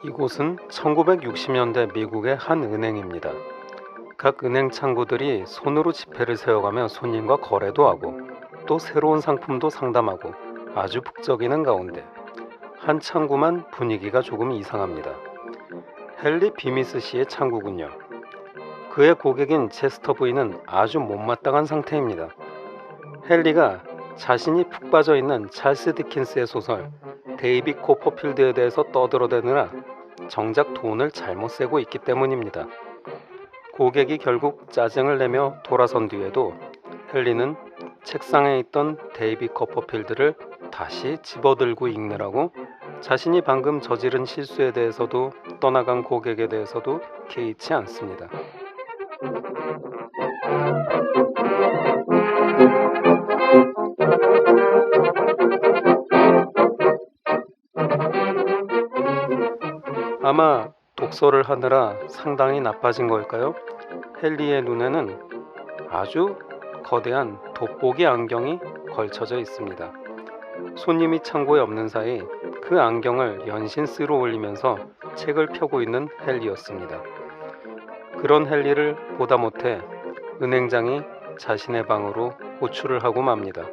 이곳은 1960년대 미국의 한 은행입니다. 각 은행 창구들이 손으로 지폐를 세워가며 손님과 거래도 하고 또 새로운 상품도 상담하고 아주 북적이는 가운데 한 창구만 분위기가 조금 이상합니다. 헨리 비미스 씨의 창구군요. 그의 고객인 체스터 부인은 아주 못마땅한 상태입니다. 헨리가 자신이 푹 빠져 있는 찰스 디킨스의 소설 데이빗 코퍼필드에 대해서 떠들어대느라 정작 돈을 잘못 세고 있기 때문입니다. 고객이 결국 짜증을 내며 돌아선 뒤에도 헨리는 책상에 있던 데이빗 코퍼필드를 다시 집어들고 읽느라고 자신이 방금 저지른 실수에 대해서도 떠나간 고객에 대해서도 개의치 않습니다. 아마 독서를 하느라 상당히 나빠진 걸까요? 헨리의 눈에는 아주 거대한 돋보기 안경이 걸쳐져 있습니다. 손님이 창고에 없는 사이 그 안경을 연신 쓸어 올리면서 책을 펴고 있는 헨리였습니다. 그런 헨리를 보다 못해 은행장이 자신의 방으로 호출을 하고 맙니다.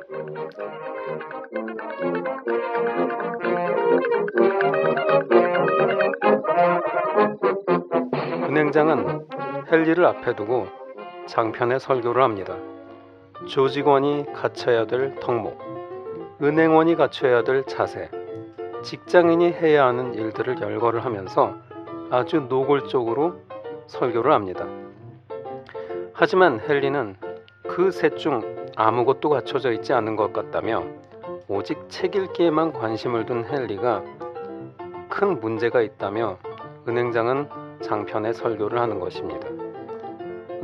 은행장은 헨리를 앞에 두고 장편의 설교를 합니다. 조직원이 갖춰야 될 덕목, 은행원이 갖춰야 될 자세, 직장인이 해야 하는 일들을 열거를 하면서 아주 노골적으로 설교를 합니다. 하지만 헨리는 그 셋 중 아무것도 갖춰져 있지 않은 것 같다며 오직 책 읽기에만 관심을 둔 헨리가 큰 문제가 있다며 은행장은 장편의 설교를 하는 것입니다.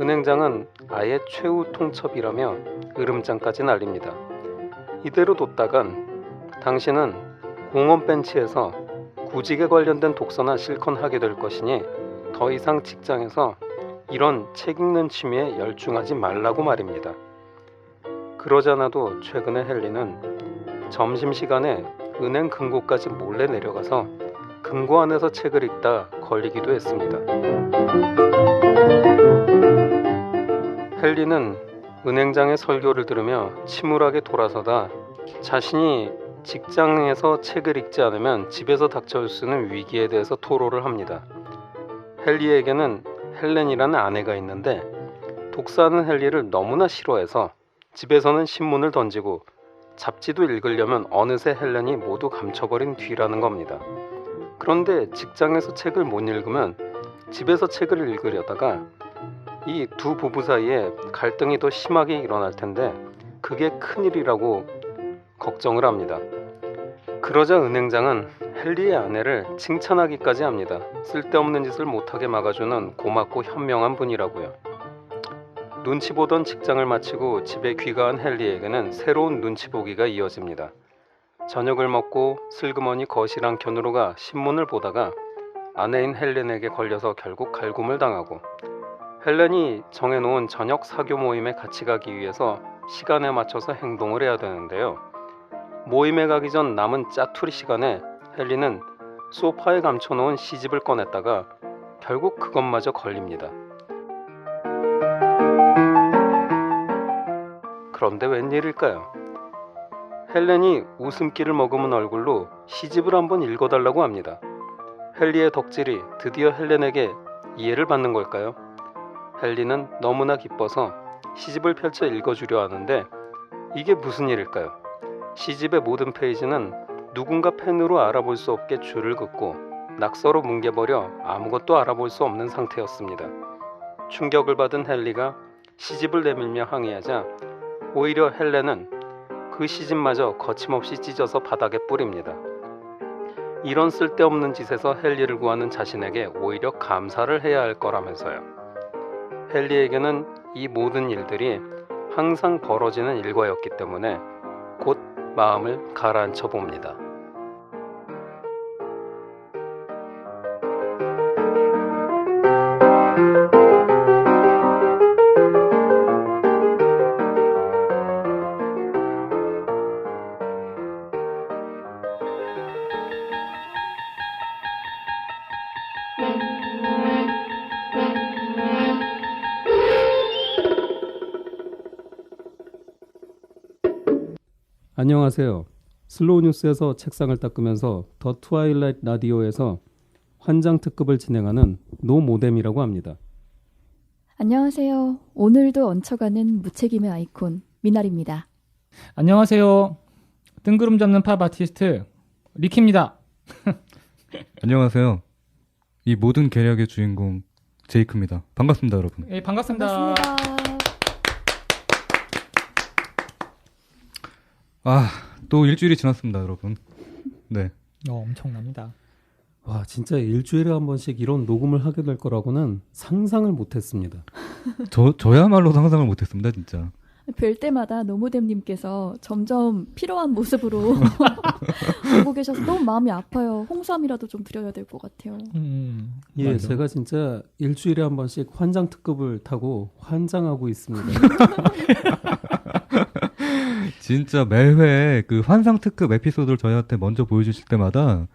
은행장은 아예 최후 통첩이라며 으름장까지 날립니다. 이대로 뒀다간 당신은 공원 벤치에서 구직에 관련된 독서나 실컷 하게 될 것이니 더 이상 직장에서 이런 책 읽는 취미에 열중하지 말라고 말입니다. 그러잖아도 최근에 헨리는 점심시간에 은행 금고까지 몰래 내려가서 금고 안에서 책을 읽다 걸리기도 했습니다. 헨리는 은행장의 설교를 들으며 침울하게 돌아서다 자신이 직장에서 책을 읽지 않으면 집에서 닥쳐올 수 있는 위기에 대해서 토로를 합니다. 헨리에게는 헬렌이라는 아내가 있는데 독서하는 헨리를 너무나 싫어해서 집에서는 신문을 던지고 잡지도 읽으려면 어느새 헬렌이 모두 감춰버린 뒤라는 겁니다. 그런데 직장에서 책을 못 읽으면 집에서 책을 읽으려다가 이 두 부부 사이에 갈등이 더 심하게 일어날 텐데 그게 큰일이라고 걱정을 합니다. 그러자 은행장은 헨리의 아내를 칭찬하기까지 합니다. 쓸데없는 짓을 못하게 막아주는 고맙고 현명한 분이라고요. 눈치 보던 직장을 마치고 집에 귀가한 헨리에게는 새로운 눈치 보기가 이어집니다. 저녁을 먹고 슬그머니 거실 한켠으로 가 신문을 보다가 아내인 헬렌에게 걸려서 결국 갈굼을 당하고 헬렌이 정해놓은 저녁 사교 모임에 같이 가기 위해서 시간에 맞춰서 행동을 해야 되는데요. 모임에 가기 전 남은 짜투리 시간에 헨리는 소파에 감춰놓은 시집을 꺼냈다가 결국 그것마저 걸립니다. 그런데 웬일일까요? 헬렌이 웃음기를 머금은 얼굴로 시집을 한번 읽어달라고 합니다. 헨리의 덕질이 드디어 헬렌에게 이해를 받는 걸까요? 헨리는 너무나 기뻐서 시집을 펼쳐 읽어주려 하는데 이게 무슨 일일까요? 시집의 모든 페이지는 누군가 펜으로 알아볼 수 없게 줄을 긋고 낙서로 뭉개버려 아무것도 알아볼 수 없는 상태였습니다. 충격을 받은 헨리가 시집을 내밀며 항의하자 오히려 헬렌은 그 시집마저 거침없이 찢어서 바닥에 뿌립니다. 이런 쓸데없는 짓에서 헨리를 구하는 자신에게 오히려 감사를 해야 할 거라면서요. 헨리에게는 이 모든 일들이 항상 벌어지는 일과였기 때문에 곧 마음을 가라앉혀 봅니다. 안녕하세요. 슬로우 뉴스에서 책상을 닦으면서 더 트와일라이트 라디오에서 환장 특급을 진행하는 노모뎀이라고 합니다. 안녕하세요. 오늘도 얹혀가는 무책임의 아이콘 미나리입니다. 안녕하세요. 뜬구름 잡는 팝 아티스트 리키입니다. 안녕하세요. 이 모든 계략의 주인공 제이크입니다. 반갑습니다, 여러분. 예, 반갑습니다. 반갑습니다. 또 일주일이 지났습니다, 여러분. 네. 엄청납니다. 와, 진짜 일주일에 한 번씩 이런 녹음을 하게 될 거라고는 상상을 못했습니다. 저야말로 상상을 못했습니다, 진짜. 뵐 때마다 노무뎀님께서 점점 피로한 모습으로 오고 계셔서 너무 마음이 아파요. 홍삼이라도 좀 드려야 될 것 같아요. 예, 맞아. 제가 진짜 일주일에 한 번씩 환장 특급을 타고 환장하고 있습니다. 진짜 매회 그 환상 특급 에피소드를 저희한테 먼저 보여주실 때마다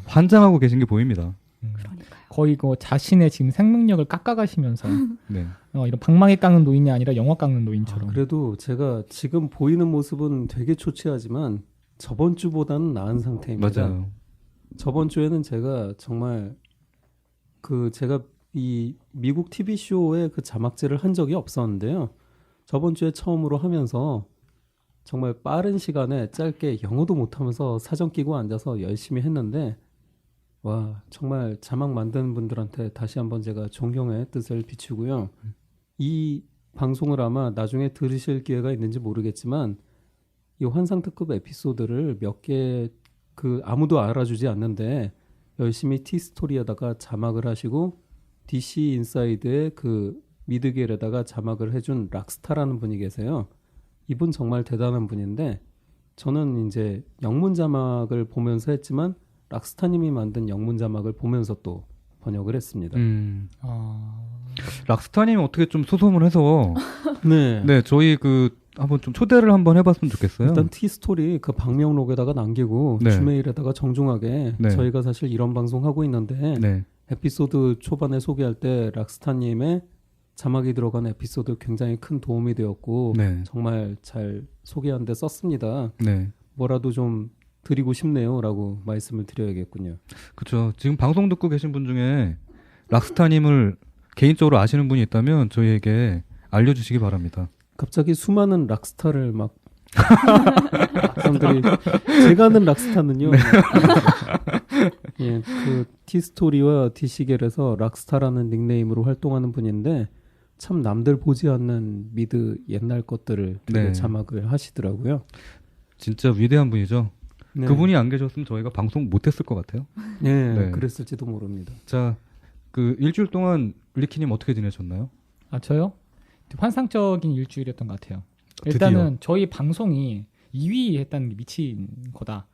환장하고 계신 게 보입니다. 그러니까요. 거의 자신의 지금 생명력을 깎아가시면서 네. 이런 방망이 깎는 노인이 아니라 영화 깎는 노인처럼. 그래도 제가 지금 보이는 모습은 되게 초췌하지만 저번 주보다는 나은 상태입니다. 맞아요. 저번 주에는 제가 정말 제가 이 미국 TV 쇼에 그 자막제를 한 적이 없었는데요. 저번 주에 처음으로 하면서 정말 빠른 시간에 짧게 영어도 못하면서 사전 끼고 앉아서 열심히 했는데 와, 정말 자막 만드는 분들한테 다시 한번 제가 존경의 뜻을 비추고요. 이 방송을 아마 나중에 들으실 기회가 있는지 모르겠지만 이 환상특급 에피소드를 몇 개 아무도 알아주지 않는데 열심히 티스토리에다가 자막을 하시고 DC 인사이드의 미드겔에다가 자막을 해준 락스타라는 분이 계세요. 이분 정말 대단한 분인데 저는 이제 영문 자막을 보면서 했지만 락스타님이 만든 영문 자막을 보면서 또 번역을 했습니다. 락스타님 어떻게 좀 소송을 해서 네. 네, 저희 한번 좀 초대를 한번 해봤으면 좋겠어요. 일단 티스토리 방명록에다가 남기고 네. 주메일에다가 정중하게 네. 저희가 사실 이런 방송 하고 있는데 네. 에피소드 초반에 소개할 때 락스타님의 자막이 들어간 에피소드 굉장히 큰 도움이 되었고 네. 정말 잘 소개한 데 썼습니다. 네. 뭐라도 좀 드리고 싶네요 라고 말씀을 드려야겠군요. 그렇죠. 지금 방송 듣고 계신 분 중에 락스타님을 개인적으로 아시는 분이 있다면 저희에게 알려주시기 바랍니다. 갑자기 수많은 락스타를 막 사람들이 제가 아는 락스타는요. 예, 티스토리와 디시겔에서 락스타라는 닉네임으로 활동하는 분인데 참 남들 보지 않는 미드 옛날 것들을 되게 네. 자막을 하시더라고요. 진짜 위대한 분이죠. 네. 그분이 안 계셨으면 저희가 방송 못했을 것 같아요. 네, 네. 그랬을지도 모릅니다. 자, 일주일 동안 리키님 어떻게 지내셨나요? 저요? 환상적인 일주일이었던 것 같아요. 드디어. 일단은 저희 방송이 2위 했다는 게 미친 거다.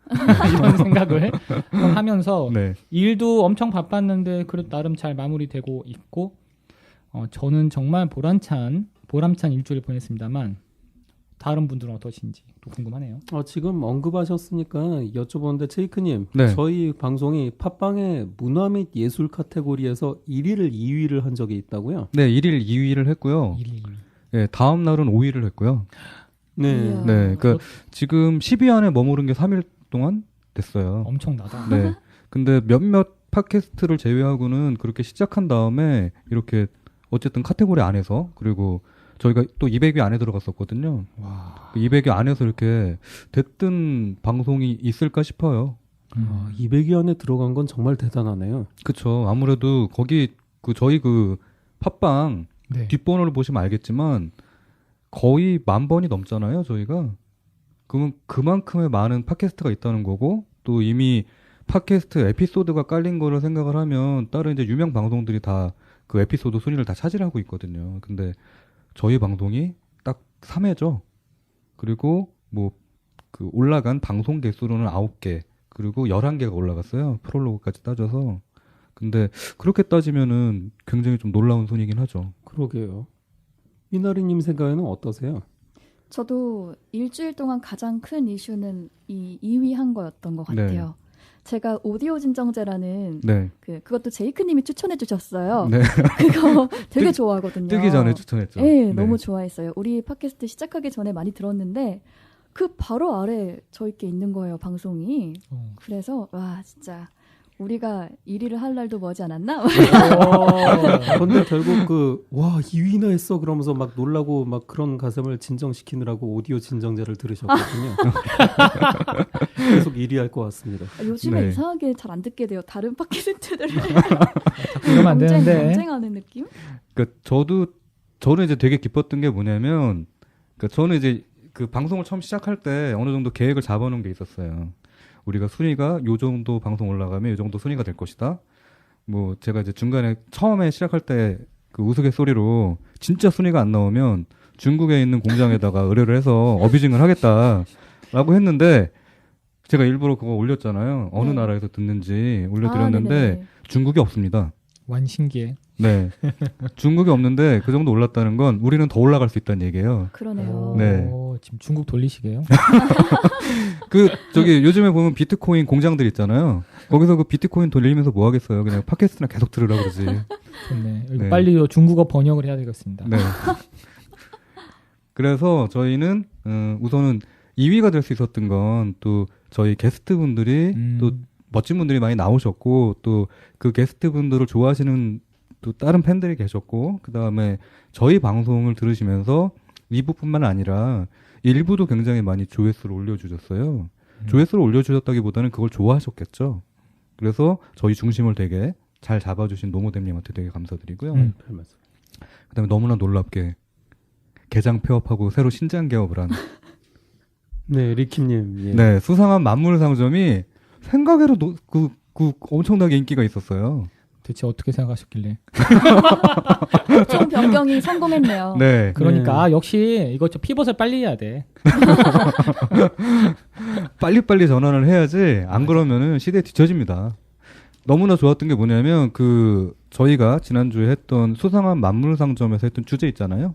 이런 생각을 하면서 네. 일도 엄청 바빴는데 그래도 나름 잘 마무리되고 있고 저는 정말 보람찬 일주일을 보냈습니다만 다른 분들은 어떠신지 또 궁금하네요. 지금 언급하셨으니까 여쭤보는데 제이크님, 네. 저희 방송이 팟빵의 문화 및 예술 카테고리에서 1위를 2위를 한 적이 있다고요? 네, 1일 2위를 했고요. 1위. 네, 다음 날은 5위를 했고요. 네. 이야. 네, 그러니까 지금 10위 안에 머무른 게 3일 동안 됐어요. 엄청나다. 네. 근데 몇몇 팟캐스트를 제외하고는 그렇게 시작한 다음에 이렇게 어쨌든 카테고리 안에서 그리고 저희가 또 200위 안에 들어갔었거든요. 와. 200위 안에서 이렇게 됐든 방송이 있을까 싶어요. 200위 안에 들어간 건 정말 대단하네요. 그쵸. 아무래도 거기 저희 팟빵 네. 뒷번호를 보시면 알겠지만 거의 10,000번이 넘잖아요, 저희가. 그러면 그만큼의 많은 팟캐스트가 있다는 거고 또 이미 팟캐스트 에피소드가 깔린 거를 생각을 하면 다른 이제 유명 방송들이 다 그 에피소드 순위를 다 차지하고 있거든요. 근데 저희 방송이 딱 3회죠. 그리고 올라간 방송 개수로는 9개, 그리고 11개가 올라갔어요. 프롤로그까지 따져서. 근데 그렇게 따지면은 굉장히 좀 놀라운 순위긴 하죠. 그러게요. 미나리님 생각에는 어떠세요? 저도 일주일 동안 가장 큰 이슈는 이 2위 한 거였던 것 같아요. 제가 오디오 진정제라는 네. 그것도 제이크님이 추천해 주셨어요. 네. 그거 되게 좋아하거든요. 뜨기 전에 추천했죠. 네, 너무 좋아했어요. 우리 팟캐스트 시작하기 전에 많이 들었는데 그 바로 아래 저희께 있는 거예요, 방송이. 어. 그래서 와 진짜 우리가 1위를 할 날도 머지 않았나? 근데 결국 와 2위나 했어 그러면서 막 놀라고 막 그런 가슴을 진정시키느라고 오디오 진정제를 들으셨거든요. 계속 1위 할 것 같습니다. 요즘에 네. 이상하게 잘 안 듣게 돼요. 다른 팟캐스트들을 이러면 안 되는데. 경쟁하는 느낌? 그러니까 저는 이제 되게 기뻤던 게 뭐냐면, 그러니까 저는 이제 그 방송을 처음 시작할 때 어느 정도 계획을 잡아놓은 게 있었어요. 우리가 순위가 요 정도 방송 올라가면 요 정도 순위가 될 것이다. 뭐 제가 이제 중간에 처음에 시작할 때 그 우스갯소리로 진짜 순위가 안 나오면 중국에 있는 공장에다가 의뢰를 해서 어뷰징을 하겠다라고 했는데, 제가 일부러 그거 올렸잖아요. 어느 네. 나라에서 듣는지 올려드렸는데 네네네. 중국이 없습니다. 완 신기해. 네. 중국이 없는데 그 정도 올랐다는 건 우리는 더 올라갈 수 있다는 얘기예요. 그러네요. 네. 지금 중국 돌리시게요? 저기 요즘에 보면 비트코인 공장들 있잖아요. 거기서 그 비트코인 돌리면서 뭐 하겠어요. 그냥 팟캐스트나 계속 들으라고 그러지. 좋네. 네. 빨리 중국어 번역을 해야 되겠습니다. 네. 그래서 저희는 우선은 2위가 될 수 있었던 건 또 저희 게스트분들이 또 멋진 분들이 많이 나오셨고, 또 그 게스트분들을 좋아하시는 또 다른 팬들이 계셨고, 그 다음에 저희 방송을 들으시면서 2부뿐만 아니라 1부도 굉장히 많이 조회수를 올려주셨어요. 조회수를 올려주셨다기보다는 그걸 좋아하셨겠죠. 그래서 저희 중심을 되게 잘 잡아주신 노모댐님한테 되게 감사드리고요. 별 말씀. 그 다음에 너무나 놀랍게 개장 폐업하고 새로 신장 개업을 한 네, 리킴님. 예. 네, 수상한 만물 상점이 생각외로 엄청나게 인기가 있었어요. 대체 어떻게 생각하셨길래? 정 변경이 성공했네요. 네. 그러니까 역시 이거 좀 피벗을 빨리 해야 돼. 빨리빨리 전환을 해야지, 안 그러면은 시대에 뒤처집니다. 너무나 좋았던 게 뭐냐면, 저희가 지난주에 했던 수상한 만물 상점에서 했던 주제 있잖아요.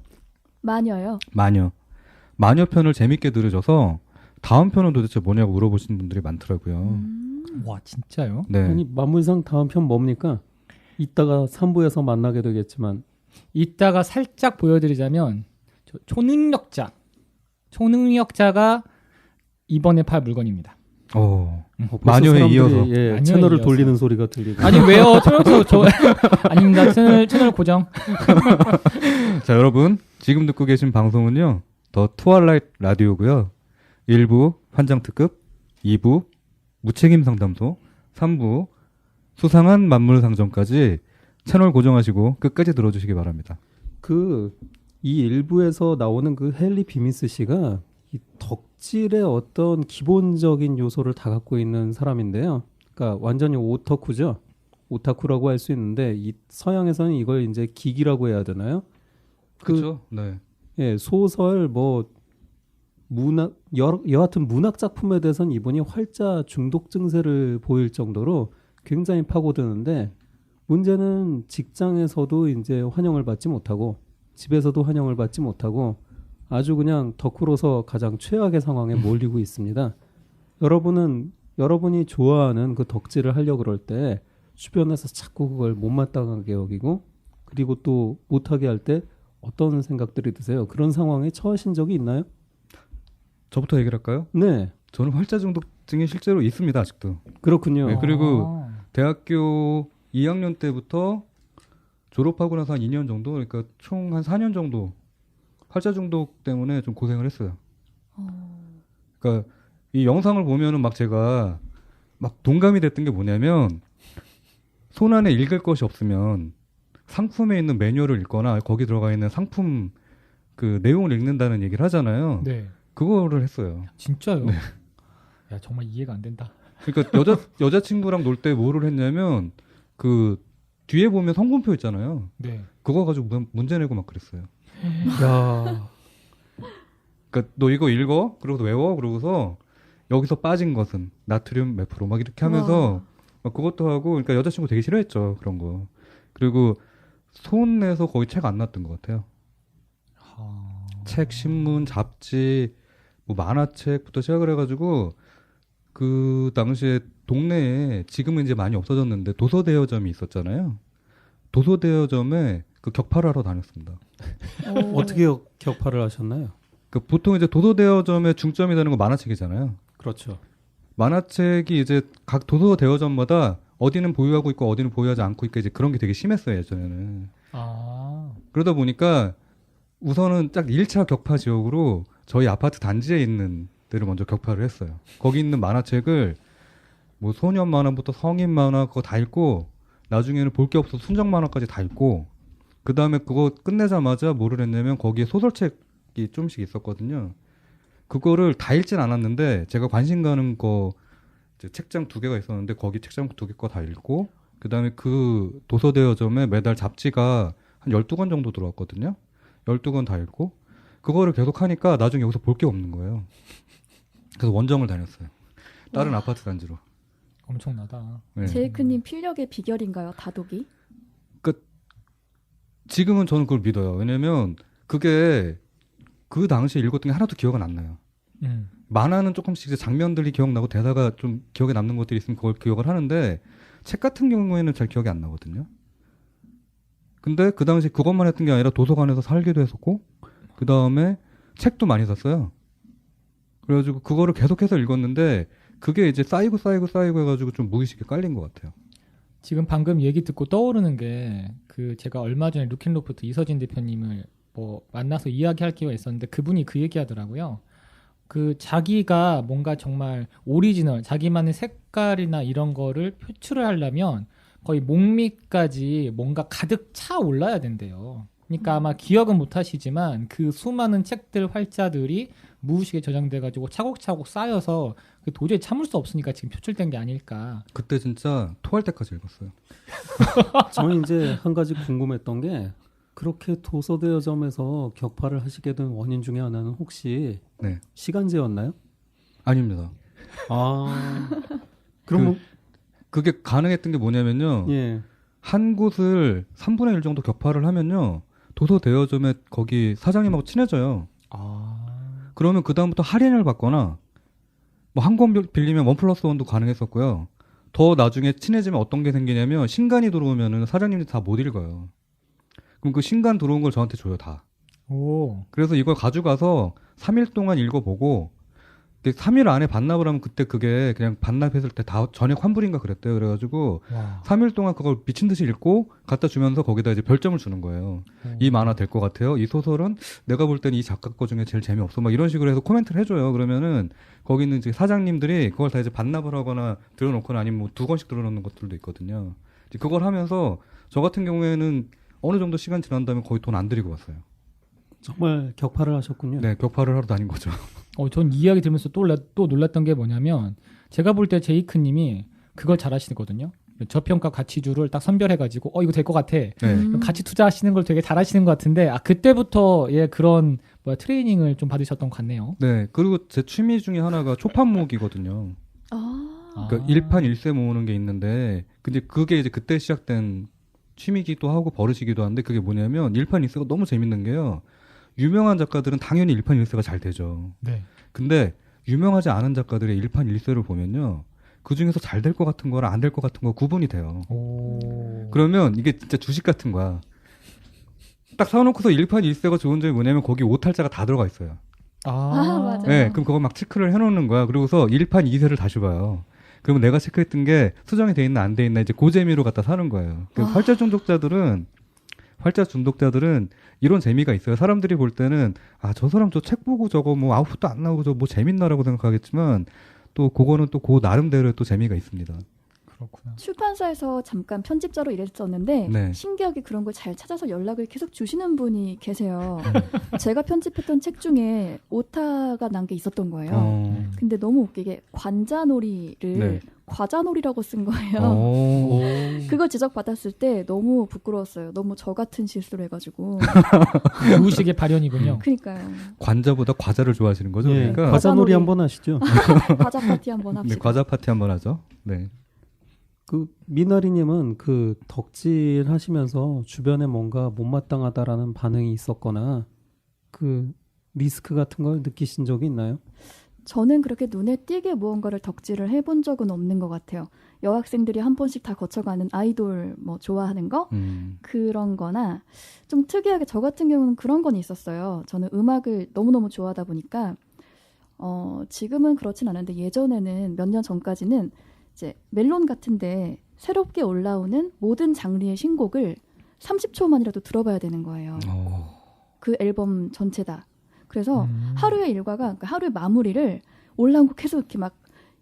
마녀요. 마녀 편을 재밌게 들으셔서 다음 편은 도대체 뭐냐고 물어보시는 분들이 많더라고요. 와 진짜요? 네. 아니 만물상 다음 편 뭡니까? 이따가 3부에서 만나게 되겠지만 이따가 살짝 보여드리자면 초능력자가 이번에 팔 물건입니다. 벌써 마녀에 사람들이, 이어서. 예, 마녀에 채널을 이어서. 돌리는 소리가 들리고. 아니 왜요? 아닙니다. 채널 고정. 자, 여러분, 지금 듣고 계신 방송은요, 더 트와일라이트 라디오고요. 1부 환장 특급, 2부 무책임 상담소, 3부 수상한 만물 상점까지 채널 고정하시고 끝까지 들어주시기 바랍니다. 이 일부에서 나오는 그 헨리 비미스 씨가 이 덕질의 어떤 기본적인 요소를 다 갖고 있는 사람인데요. 그러니까 완전히 오타쿠죠. 오타쿠라고 할 수 있는데 이 서양에서는 이걸 이제 기기라고 해야 되나요? 그렇죠. 네. 예, 소설 문학 여하튼 문학 작품에 대해서는 이분이 활자 중독 증세를 보일 정도로 굉장히 파고드는데, 문제는 직장에서도 이제 환영을 받지 못하고 집에서도 환영을 받지 못하고 아주 그냥 덕후로서 가장 최악의 상황에 몰리고 있습니다. 여러분이 좋아하는 그 덕질을 하려고 그럴 때 주변에서 자꾸 그걸 못마땅하게 여기고, 그리고 또 못하게 할 때 어떤 생각들이 드세요? 그런 상황에 처하신 적이 있나요? 저부터 얘기를 할까요? 네, 저는 활자 중독증이 실제로 있습니다, 아직도. 그렇군요. 네, 그리고 대학교 2학년 때부터 졸업하고 나서 한 2년 정도, 그러니까 총 한 4년 정도 활자 중독 때문에 좀 고생을 했어요. 그러니까 이 영상을 보면은 막 제가 막 동감이 됐던 게 뭐냐면, 손 안에 읽을 것이 없으면 상품에 있는 매뉴얼을 읽거나 거기 들어가 있는 상품 그 내용을 읽는다는 얘기를 하잖아요. 네. 그거를 했어요. 진짜요? 네. 야 정말 이해가 안 된다. 그러니까 여자친구랑 놀 때 뭐를 했냐면, 그 뒤에 보면 성분표 있잖아요. 네. 그거 가지고 문제 내고 막 그랬어요. 야, 그러니까 너 이거 읽어? 그러고서 외워? 그러고서 여기서 빠진 것은 나트륨 몇 프로 막 이렇게 하면서 막 그것도 하고, 그러니까 여자친구 되게 싫어했죠, 그런 거. 그리고 손 내서 거의 책 안 놨던 것 같아요. 책, 신문, 잡지, 뭐 만화책부터 시작을 해가지고, 그 당시에 동네에, 지금은 이제 많이 없어졌는데 도서대여점이 있었잖아요. 도서대여점에 그 격파를 하러 다녔습니다. 어떻게 격파를 하셨나요? 그 보통 이제 도서대여점의 중점이 되는 건 만화책이잖아요. 그렇죠. 만화책이 이제 각 도서대여점마다 어디는 보유하고 있고 어디는 보유하지 않고 있고 이제 그런 게 되게 심했어요, 예전에는. 아, 그러다 보니까 우선은 딱 1차 격파 지역으로 저희 아파트 단지에 있는 데를 먼저 격파를 했어요. 거기 있는 만화책을 뭐 소년 만화부터 성인 만화 그거 다 읽고 나중에는 볼 게 없어서 순정 만화까지 다 읽고 그 다음에 그거 끝내자마자 뭐를 했냐면 거기에 소설책이 좀씩 있었거든요. 그거를 다 읽진 않았는데 제가 관심 가는 거 이제 책장 2개가 있었는데 거기 책장 2개 거 다 읽고 그 다음에 그 도서대여점에 매달 잡지가 한 12권 정도 들어왔거든요. 12권 다 읽고 그거를 계속 하니까 나중에 여기서 볼 게 없는 거예요. 그래서 원정을 다녔어요. 다른 아파트 단지로. 엄청나다. 네. 제이크님 필력의 비결인가요? 다독이? 지금은 저는 그걸 믿어요. 왜냐면 그게 그 당시에 읽었던 게 하나도 기억은 안 나요. 만화는 조금씩 이제 장면들이 기억나고 대사가 좀 기억에 남는 것들이 있으면 그걸 기억을 하는데 책 같은 경우에는 잘 기억이 안 나거든요. 근데 그 당시 그것만 했던 게 아니라 도서관에서 살기도 했었고 그 다음에 책도 많이 샀어요. 그래가지고 그거를 계속해서 읽었는데 그게 이제 쌓이고 해가지고 좀 무의식에 깔린 것 같아요. 지금 방금 얘기 듣고 떠오르는 게 그 제가 얼마 전에 루킨로프트 이서진 대표님을 뭐 만나서 이야기할 기회가 있었는데 그분이 그 얘기하더라고요. 그 자기가 뭔가 정말 오리지널 자기만의 색깔이나 이런 거를 표출을 하려면 거의 목밑까지 뭔가 가득 차 올라야 된대요. 그러니까 아마 기억은 못 하시지만 그 수많은 책들 활자들이 무의식에 저장돼가지고 차곡차곡 쌓여서 도저히 참을 수 없으니까 지금 표출된 게 아닐까. 그때 진짜 토할 때까지 읽었어요. 저는 이제 한 가지 궁금했던 게 그렇게 도서대여점에서 격파를 하시게 된 원인 중에 하나는 혹시 네. 시간제였나요? 아닙니다. 아, 그럼 그게 가능했던 게 뭐냐면요. 예. 한 곳을 3분의 1 정도 격파를 하면요. 도서 대여점에 거기 사장님하고 친해져요. 그러면 그 다음부터 할인을 받거나 뭐 한 권 빌리면 1+1도 가능했었고요. 더 나중에 친해지면 어떤 게 생기냐면 신간이 들어오면은 사장님들이 다 못 읽어요. 그럼 그 신간 들어온 걸 저한테 줘요, 다. 오. 그래서 이걸 가져가서 3일 동안 읽어보고 3일 안에 반납을 하면 그때 그게 그냥 반납했을 때 다 전액 환불인가 그랬대요. 그래가지고 와. 3일 동안 그걸 미친 듯이 읽고 갖다 주면서 거기다 이제 별점을 주는 거예요. 이 만화 될 것 같아요. 이 소설은 내가 볼 때는 이 작가 거 중에 제일 재미없어. 막 이런 식으로 해서 코멘트를 해줘요. 그러면은 거기 있는 이제 사장님들이 그걸 다 이제 반납을 하거나 들여놓거나 아니면 뭐 2권씩 들어놓는 것들도 있거든요. 이제 그걸 하면서 저 같은 경우에는 어느 정도 시간 지난 다음에 거의 돈 안 들이고 왔어요. 정말 격파를 하셨군요. 네, 격파를 하러 다닌 거죠. 전 이 이야기 들으면서 또 놀랐던 게 뭐냐면 제가 볼 때 제이크님이 그걸 잘 하시거든요. 저평가 가치주를 딱 선별해가지고 이거 될 것 같아. 네. 같이 투자하시는 걸 되게 잘 하시는 것 같은데 그때부터 그런 트레이닝을 좀 받으셨던 것 같네요. 네, 그리고 제 취미 중에 하나가 초판 모으기거든요. 그러니까 1판 1세 모으는 게 있는데 근데 그게 이제 그때 시작된 취미기도 하고 버릇이기도 한데 그게 뭐냐면 1판 1세가 너무 재밌는 게요. 유명한 작가들은 당연히 1판 1세가 잘 되죠. 네. 근데 유명하지 않은 작가들의 1판 1세를 보면요. 그 중에서 잘 될 것 같은 거랑 안 될 것 같은 거 구분이 돼요. 오. 그러면 이게 진짜 주식 같은 거야. 딱 사놓고서 1판 1세가 좋은 점이 뭐냐면 거기 오탈자가 다 들어가 있어요. 맞아요. 네, 그럼 그거 막 체크를 해놓는 거야. 그리고서 1판 2세를 다시 봐요. 그러면 내가 체크했던 게 수정이 돼 있나 안 돼 있나 이제 그 재미로 갖다 사는 거예요. 그래서 활자 중독자들은 이런 재미가 있어요. 사람들이 볼 때는 저 사람 저 책 보고 저거 뭐 아웃풋도 안 나오고 저 뭐 재밌나라고 생각하겠지만 또 그거는 또 그 나름대로의 또 재미가 있습니다. 그렇구나. 출판사에서 잠깐 편집자로 일했었는데 네. 신기하게 그런 걸 잘 찾아서 연락을 계속 주시는 분이 계세요. 제가 편집했던 책 중에 오타가 난 게 있었던 거예요. 근데 너무 웃기게 관자놀이를 네. 과자놀이라고 쓴 거예요. 그걸 지적받았을 때 너무 부끄러웠어요. 너무 저 같은 실수를 해가지고. 무의식의 발현이군요. 그러니까요. 관자보다 과자를 좋아하시는 거죠? 예, 그러니까 과자놀이 한번 하시죠. 과자 파티 한번 합시다. 네, 과자 파티 한번 하죠. 네. 그 미나리님은 그 덕질 하시면서 주변에 뭔가 못마땅하다라는 반응이 있었거나 그 리스크 같은 걸 느끼신 적이 있나요? 저는 그렇게 눈에 띄게 무언가를 덕질을 해본 적은 없는 것 같아요. 여학생들이 한 번씩 다 거쳐가는 아이돌 뭐 좋아하는 거 그런 거나 좀 특이하게 저 같은 경우는 그런 건 있었어요. 저는 음악을 너무너무 좋아하다 보니까 지금은 그렇진 않은데 예전에는 몇 년 전까지는 이제 멜론 같은데 새롭게 올라오는 모든 장르의 신곡을 30초만이라도 들어봐야 되는 거예요. 그 앨범 전체 다. 그래서 하루의 일과가 그러니까 하루의 마무리를 올라온 곡 계속 이렇게 막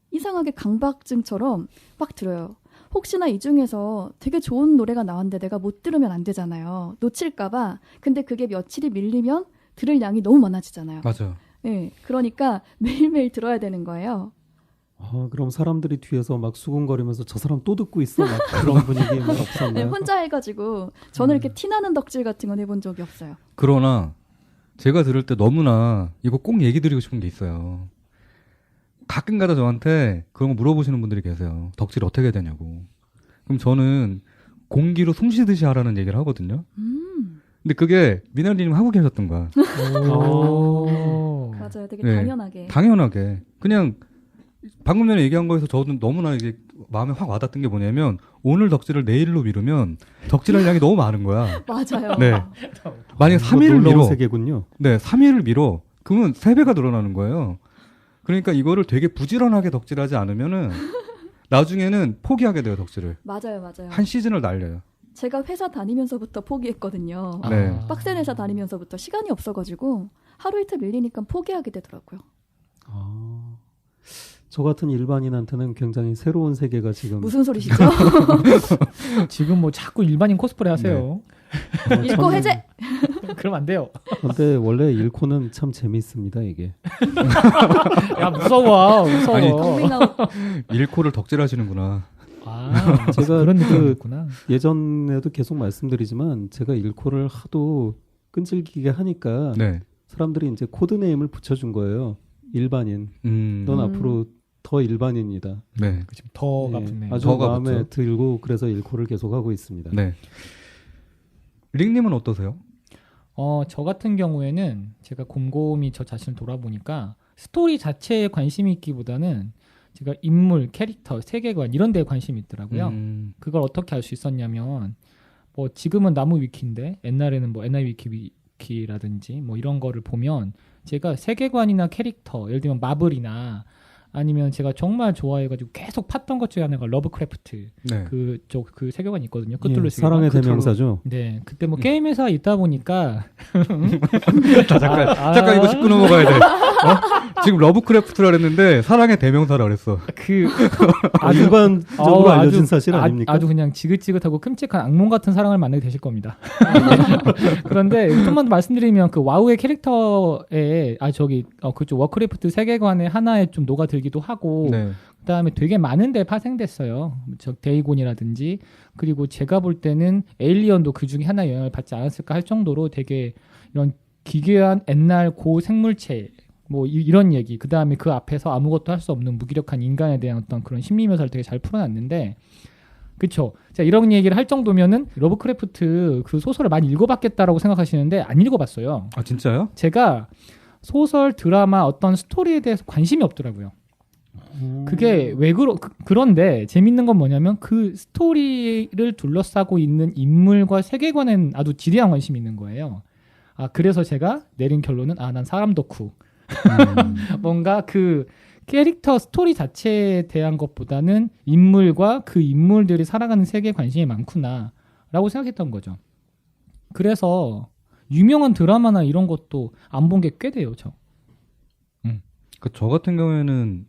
이상하게 강박증처럼 막 들어요. 혹시나 이 중에서 되게 좋은 노래가 나왔는데 내가 못 들으면 안 되잖아요. 놓칠까 봐. 근데 그게 며칠이 밀리면 들을 양이 너무 많아지잖아요. 맞아요. 네, 그러니까 매일매일 들어야 되는 거예요. 그럼 사람들이 뒤에서 막 수군거리면서 저 사람 또 듣고 있어 막 그런 분위기 막 네, 없었나요? 혼자 해가지고 저는 이렇게 티나는 덕질 같은 건 해본 적이 없어요. 그러나 제가 들을 때 너무나 이거 꼭 얘기 드리고 싶은 게 있어요. 가끔가다 저한테 그런 거 물어보시는 분들이 계세요. 덕질 어떻게 해야 되냐고. 그럼 저는 공기로 숨 쉬듯이 하라는 얘기를 하거든요. 근데 그게 미나리님 하고 계셨던 거야. 맞아요. 되게 네, 당연하게. 당연하게. 그냥 방금 전에 얘기한 거에서 저도 너무나 이게 마음에 확 와닿던 게 뭐냐면 오늘 덕질을 내일로 미루면 덕질할 양이 너무 많은 거야. 맞아요. 네. 만약에 이거 3일을 놀라운 미뤄. 세계군요. 네, 3일을 미뤄. 그러면 3배가 늘어나는 거예요. 그러니까 이거를 되게 부지런하게 덕질하지 않으면은 나중에는 포기하게 돼요, 덕질을. 맞아요, 맞아요. 한 시즌을 날려요. 제가 회사 다니면서부터 포기했거든요. 네. 빡센 회사 다니면서부터 시간이 없어가지고 하루 이틀 밀리니까 포기하게 되더라고요. 저 같은 일반인한테는 굉장히 새로운 세계가 지금 무슨 소리시죠? 지금 뭐 자꾸 일반인 코스프레 하세요. 읽고 해제. 그러면 안 돼요. 근데 원래 일코는 참 재미있습니다 이게. 야 무서워. 아니, 밍아웃. 일코를 덕질하시는구나. 아, 제가 그런 그 느낌이었구나. 예전에도 계속 말씀드리지만 제가 일코를 하도 끈질기게 하니까 네. 사람들이 이제 코드네임을 붙여준 거예요. 일반인. 넌 앞으로 더 일반인이다. 네. 지금 더가 네, 붙네. 아주 더가 마음에 붙죠. 들고 그래서 일코를 계속 하고 있습니다. 네. 링님은 어떠세요? 저 같은 경우에는 제가 곰곰이 저 자신을 돌아보니까 스토리 자체에 관심이 있기보다는 제가 인물, 캐릭터, 세계관 이런 데에 관심이 있더라고요. 그걸 어떻게 알 수 있었냐면 뭐 지금은 나무 위키인데 옛날에는 뭐 NI 위키라든지 뭐 이런 거를 보면 제가 세계관이나 캐릭터, 예를 들면 마블이나 아니면 제가 정말 좋아해가지고 계속 팠던 것 중에 하나가 러브크래프트 네. 그 세계관이 있거든요. 예, 크툴루 세계관. 사랑의 대명사죠. 네, 그때 뭐 게임 회사 있다 보니까 잠깐 이거 짚고 넘어가야 돼. 지금 러브크래프트라 그랬는데 사랑의 대명사라 그랬어. 일반적으로 알려진 사실 아닙니까? 아주 그냥 지긋지긋하고 끔찍한 악몽 같은 사랑을 만나게 되실 겁니다. 그런데 좀만 더 말씀드리면 그 와우의 캐릭터에 그쪽 워크래프트 세계관의 하나에 좀 녹아들기도 하고 네. 그다음에 되게 많은 데 파생됐어요. 데이곤이라든지 그리고 제가 볼 때는 에일리언도 그 중에 하나의 영향을 받지 않았을까 할 정도로 되게 이런 기괴한 옛날 고생물체 뭐 이런 얘기 그다음에 그 앞에서 아무것도 할 수 없는 무기력한 인간에 대한 어떤 그런 심리 묘사를 되게 잘 풀어놨는데 그쵸. 자, 이런 얘기를 할 정도면은 러브크래프트 그 소설을 많이 읽어봤겠다라고 생각하시는데 안 읽어봤어요. 아 진짜요? 제가 소설, 드라마 어떤 스토리에 대해서 관심이 없더라고요. 그게 왜 그런데 재밌는 건 뭐냐면 그 스토리를 둘러싸고 있는 인물과 세계관엔 아주 지대한 관심이 있는 거예요. 그래서 제가 내린 결론은 난 사람 덕후. 뭔가 그 캐릭터 스토리 자체에 대한 것보다는 인물과 그 인물들이 살아가는 세계에 관심이 많구나 라고 생각했던 거죠. 그래서 유명한 드라마나 이런 것도 안 본 게 꽤 돼요. 저 같은 경우에는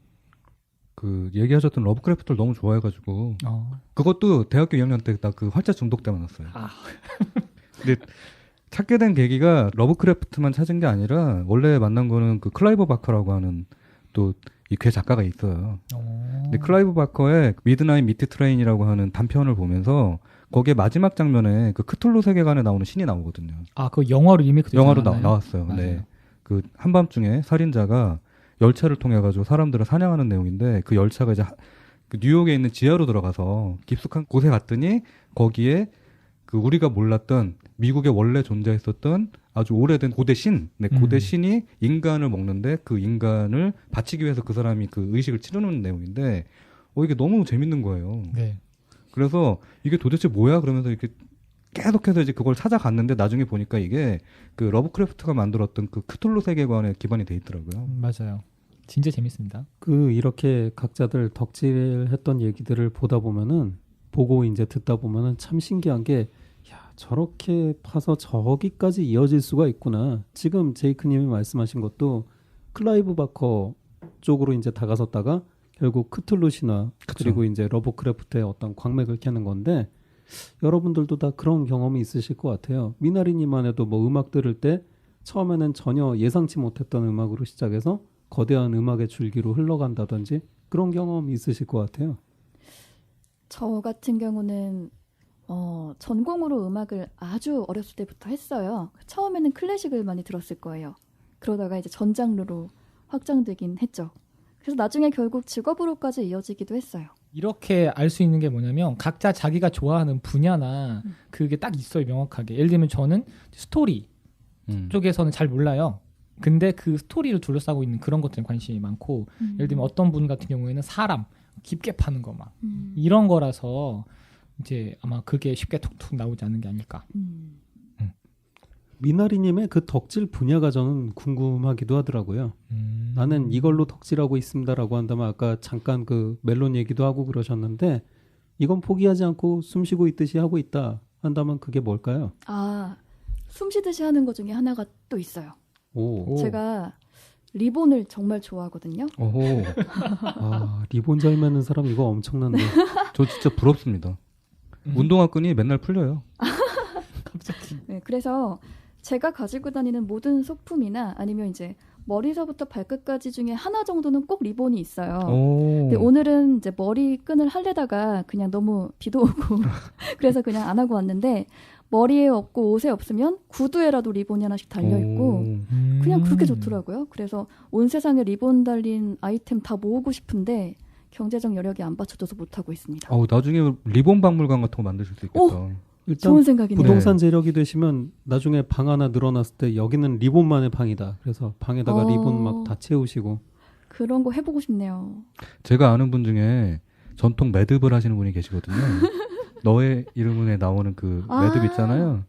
그 얘기하셨던 러브크래프트를 너무 좋아해가지고 그것도 대학교 2학년 때 나 그 활자 중독 때문에 났어요. 근데 찾게 된 계기가 러브크래프트만 찾은 게 아니라 원래 만난 거는 그 클라이브 바커라고 하는 또 이 괴 작가가 있어요. 근데 클라이브 바커의 미드나잇 미트 트레인이라고 하는 단편을 보면서 거기에 마지막 장면에 그 크툴루 세계관에 나오는 신이 나오거든요. 그 영화로 리메이크 되지 영화로 않았나요? 나왔어요. 맞아요. 네. 그 한밤중에 살인자가 열차를 통해 가지고 사람들을 사냥하는 내용인데 그 열차가 이제 그 뉴욕에 있는 지하로 들어가서 깊숙한 곳에 갔더니 거기에 그 우리가 몰랐던 미국에 원래 존재했었던 아주 오래된 고대 신, 고대 신이 인간을 먹는데 그 인간을 바치기 위해서 그 사람이 그 의식을 치르는 내용인데 이게 너무 재밌는 거예요. 네. 그래서 이게 도대체 뭐야? 그러면서 이렇게 계속해서 이제 그걸 찾아갔는데 나중에 보니까 이게 그 러브크래프트가 만들었던 그 크툴루 세계관에 기반이 돼 있더라고요. 맞아요. 진짜 재밌습니다. 이렇게 각자들 덕질했던 얘기들을 보다 보면은 보고 이제 듣다 보면은 참 신기한 게 야, 저렇게 파서 저기까지 이어질 수가 있구나. 지금 제이크님이 말씀하신 것도 클라이브 바커 쪽으로 이제 다가섰다가 결국 크툴루 신화 그리고 이제 러브크래프트의 어떤 광맥을 캐는 건데 여러분들도 다 그런 경험이 있으실 것 같아요. 미나리님만 해도 뭐 음악 들을 때 처음에는 전혀 예상치 못했던 음악으로 시작해서 거대한 음악의 줄기로 흘러간다든지 그런 경험이 있으실 것 같아요. 저 같은 경우는 전공으로 음악을 아주 어렸을 때부터 했어요. 처음에는 클래식을 많이 들었을 거예요. 그러다가 이제 전 장르로 확장되긴 했죠. 그래서 나중에 결국 직업으로까지 이어지기도 했어요. 이렇게 알 수 있는 게 뭐냐면 각자 자기가 좋아하는 분야나 그게 딱 있어요, 명확하게. 예를 들면 저는 스토리 쪽에서는 잘 몰라요. 근데 그 스토리를 둘러싸고 있는 그런 것들에 관심이 많고 예를 들면 어떤 분 같은 경우에는 사람 깊게 파는 거 막 이런 거라서 이제 아마 그게 쉽게 툭툭 나오지 않는 게 아닐까. 미나리님의 그 덕질 분야가 저는 궁금하기도 하더라고요. 나는 이걸로 덕질하고 있습니다라고 한다면 아까 잠깐 그 멜론 얘기도 하고 그러셨는데 이건 포기하지 않고 숨쉬고 있듯이 하고 있다 한다면 그게 뭘까요? 숨 쉬듯이 하는 것 중에 하나가 또 있어요. 오. 제가 리본을 정말 좋아하거든요. 오호. 리본 잘 매는 사람 이거 엄청난데. 저 진짜 부럽습니다. 운동화 끈이 맨날 풀려요. 갑자기. 네, 그래서 제가 가지고 다니는 모든 소품이나 아니면 이제 머리서부터 발끝까지 중에 하나 정도는 꼭 리본이 있어요. 근데 오늘은 이제 머리끈을 하려다가 그냥 너무 비도 오고 그래서 그냥 안 하고 왔는데 머리에 없고 옷에 없으면 구두에라도 리본이 하나씩 달려있고 그냥 그렇게 좋더라고요. 그래서 온 세상에 리본 달린 아이템 다 모으고 싶은데 경제적 여력이 안 받쳐줘서 못하고 있습니다. 나중에 리본 박물관 같은 거 만드실 수 있겠다. 일단 좋은 생각이네요. 부동산 재력이 되시면 나중에 방 하나 늘어났을 때 여기는 리본만의 방이다. 그래서 방에다가 리본 막 다 채우시고. 그런 거 해보고 싶네요. 제가 아는 분 중에 전통 매듭을 하시는 분이 계시거든요. 너의 이름에 나오는 그 매듭 있잖아요.